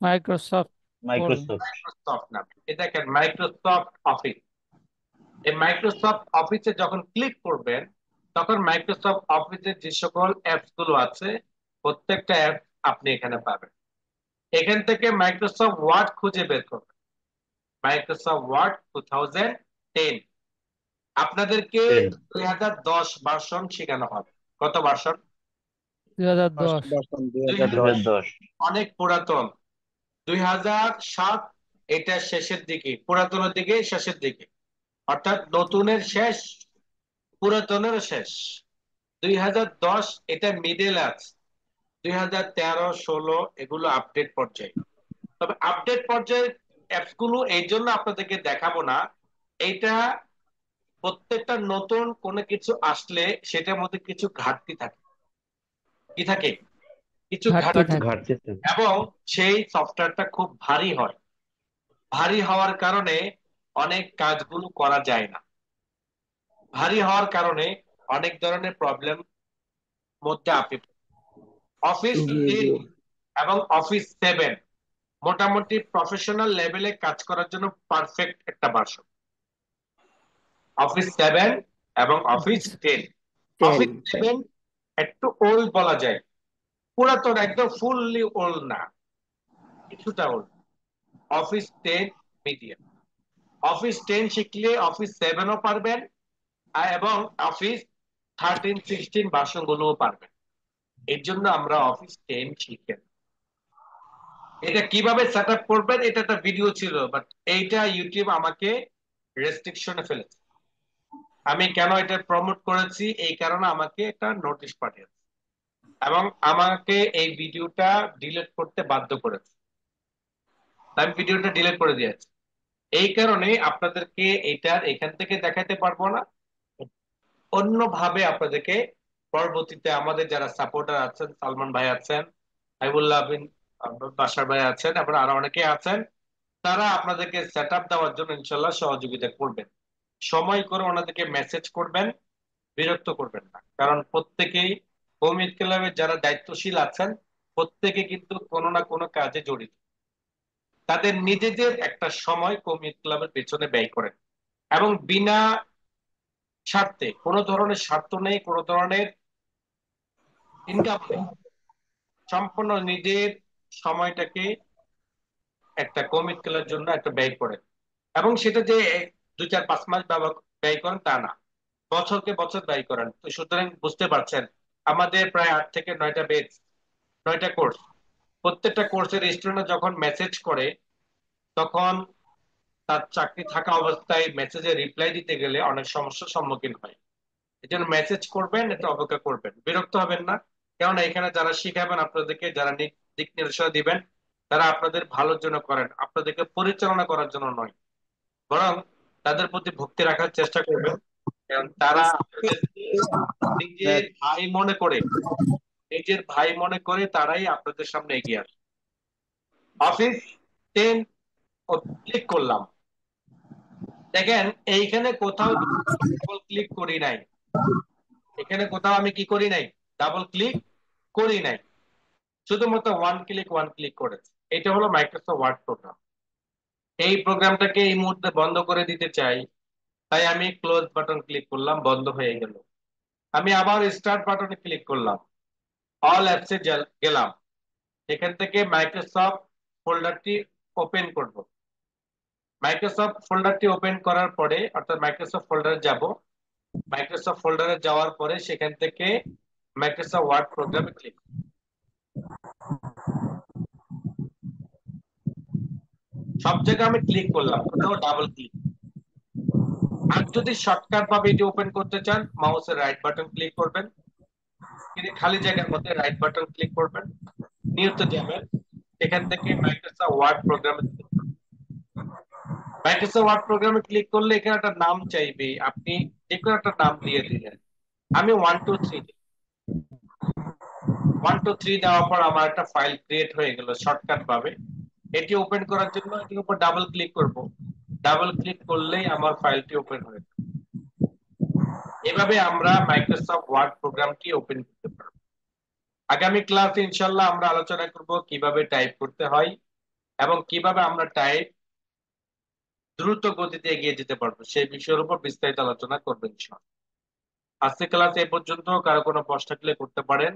Microsoft Word. মাইক্রোসফট। মাইক্রোসফট নামে। এটা দেখেন মাইক্রোসফট অফিস। এই মাইক্রোসফট অফিসে যখন ক্লিক করবেন তখন মাইক্রোসফট অফিসের যে সকল অ্যাপস গুলো আছে প্রত্যেকটা অ্যাপ আপনি এখানে পাবেন। এখান থেকে মাইক্রোসফট ওয়ার্ড খুঁজে বের করবেন। Microsoft Word 2010। আপনাদেরকে 10। 2010 ভার্সন শেখানো হবে। কত ভার্সন? 2010। 2010। অনেক পুরাতন। 2007 এটা শেষের দিকে, পুরাতনের দিকে শেষের দিকে, অর্থাৎ নতুনের শেষ, পুরাতনের শেষ। 2010 এটা মিডল আছে। 2013, 16 এগুলো আপডেট পর্যায়ে। তবে আপডেট পর্যায়ের অ্যাপস গুলো এই জন্য আপনাদেরকে দেখাবো না, এইটা প্রত্যেকটা নতুন কোনো কিছু আসলে সেটার মধ্যে কিছু ঘাটতি থাকে। কি থাকে? কিছু ঘাটতি ঘাটতি। থাকে। ঘাটতি আছে। এবং সেই সফটওয়্যারটা খুব ভারী হয়। ভারী হওয়ার কারণে অনেক কাজগুলো করা যায় না। ভারী হওয়ার কারণে অনেক ধরনের প্রবলেম মধ্যে আপনি অফিস জি 10 জি এবং অফিস 7 মোটামুটি প্রফেশনাল লেভেলে কাজ করার জন্য পারফেক্ট একটা ভার্সন। অফিস 7 এবং অফিস 10। 10 অফিস 7 একটু ওল্ড বলা যায়, পুরাতন, একদম ফুললি ওল্ড না, কিছুটা ওল্ড। Office 10 medium. অফিস 10 শিখলে অফিস 7ও পারবেন, এবং অফিস 13, 16 ভার্সন গুলোও পারবেন। এর জন্য আমরা অফিস 10 শিখেন। এটা কিভাবে সেট আপ করবেন এটা একটা ভিডিও ছিল, বাট এইটা ইউটিউব আমাকে রেস্ট্রিকশনে ফেলেছে। আমি কেন এটা প্রমোট করেছি, এই কারণে আমাকে একটা নোটিশ পাঠিয়েছে এবং আমাকে এই ভিডিওটা ডিলিট করতে বাধ্য করেছে। তাই আমি ভিডিওটা ডিলিট করে দিয়েছি। এই কারণে আপনাদেরকে এটা এখান থেকে দেখাতে পারবো না, অন্যভাবে আপনাদেরকে পরবর্তীতে আমাদের যারা সাপোর্টার আছেন, সালমান ভাই আছেন, হাইবুল্লাহ বিন বাশার ভাই আছেন, এবং আরো অনেকে আছেন, তারা আপনাদেরকে সেট আপ দেওয়ার জন্য ইনশাল্লাহ সহযোগিতা করবেন। সময় করে ওনাদেরকে মেসেজ করবেন, বিরক্ত করবেন না, কারণ প্রত্যেকেই কমিউনিটি ক্লাবের যারা দায়িত্বশীল আছেন প্রত্যেকে কিন্তু কোনো না কোনো কাজে জড়িত। তাদের নিজেদের একটা সময় কমিউনিটি ক্লাবের পেছনে ব্যয় করেন এবং বিনা স্বার্থে, কোনো ধরনের স্বার্থ নেই, কোনো ধরনের ইনকাম নেই, সম্পূর্ণ নিজের সময়টাকে একটা কমিট করার জন্য একটা ব্যয় করেন। এবং সেটা যে 2, 4, 5 মাস ব্যয় করেন তা না, বছরকে বছর ব্যয় করেন। তো সুতরাং বুঝতে পারছেন আমাদের প্রায় 8 থেকে 9টা বেচ, 9টা কোর্স। প্রত্যেকটা কোর্সের স্টুডেন্ট যখন মেসেজ করে তখন তার চাকরি থাকা অবস্থায় মেসেজে রিপ্লাই দিতে গেলে অনেক সমস্যার সম্মুখীন হয়। এই জন্য মেসেজ করবেন, এটা অপেক্ষা করবেন, বিরক্ত হবেন না। কেননা এখানে যারা শিখাবেন আপনাদেরকে, যারা দিক নির্দেশনা দিবেন, তারা আপনাদের ভালোর জন্য করেন, আপনাদেরকে পরিচালনা করার জন্য নয়। বরং তাদের প্রতি ভক্তি রাখার চেষ্টা করবেন, কারণ তারা আপনাদেরকে নিজের ভাই মনে করে, নিজের ভাই মনে করে তারাই আপনাদের সামনে এগিয়ে আসে। অফিস 10 ক্লিক করলাম, দেখেন এইখানে কোথাও ডাবল ক্লিক করি নাই, এখানে কোথাও আমি কি করি নাই, ডাবল ক্লিক করি নাই, শুধুমাত্র ওয়ান ক্লিক করেছে। এটা হলো মাইক্রোসফট ওয়ার্ড প্রোগ্রাম। এই প্রোগ্রামটাকে এই মুহূর্তে বন্ধ করে দিতে চাই, তাই আমি ক্লোজ বাটন ক্লিক করলাম, বন্ধ হয়ে গেল। আমি আবার স্টার্ট বাটনে ক্লিক করলাম, অল অ্যাপসে গেলাম, এখান থেকে মাইক্রোসফট ফোল্ডারটি ওপেন করব। মাইক্রোসফট ফোল্ডারটি ওপেন করার পরে, অর্থাৎ মাইক্রোসফট ফোল্ডারে যাব, মাইক্রোসফট ফোল্ডারে যাওয়ার পরে সেখান থেকে মাইক্রোসফট ওয়ার্ড প্রোগ্রামে ক্লিক, সব জায়গায় আমি ক্লিক করলাম, কোথাও ডাবল ক্লিক। আর যদি শর্টকাট ভাবে এটি ওপেন করতে চান, মাউসের রাইট বাটন ক্লিক করবেন, কিন্তু খালি জায়গার মধ্যে রাইট বাটন ক্লিক করবেন, নিউতে যাবেন, এখান থেকে মাইক্রোসফট ওয়ার্ড প্রোগ্রামে ক্লিক করবেন। মাইক্রোসফট ওয়ার্ড প্রোগ্রামে ক্লিক করলে এখানে একটা নাম চাইবে, আপনি যে কোনো একটা নাম দিয়ে দিলেন। আমি 123 দিই, 123 দেওয়ার পর আমার একটা ফাইল ক্রিয়েট হয়ে গেল শর্টকাট ভাবে। এটি ওপেন করার জন্য এটির উপর ডাবল ক্লিক করব, ডাবল ক্লিক করলেই আমার ফাইলটি ওপেন হয়ে যাবে। এভাবে আমরা মাইক্রোসফট ওয়ার্ড প্রোগ্রামটি ওপেন করতে পারব। আগামী ক্লাসে ইনশাল্লাহ আমরা আলোচনা করব কিভাবে টাইপ করতে হয় এবং কিভাবে আমরা টাইপ দ্রুত গতিতে এগিয়ে যেতে পারবো, সেই বিষয়ের উপর বিস্তারিত আলোচনা করবেন ইনশাআল্লাহ। আজকে ক্লাস এই পর্যন্ত, কারো কোনো প্রশ্ন থাকলে করতে পারেন।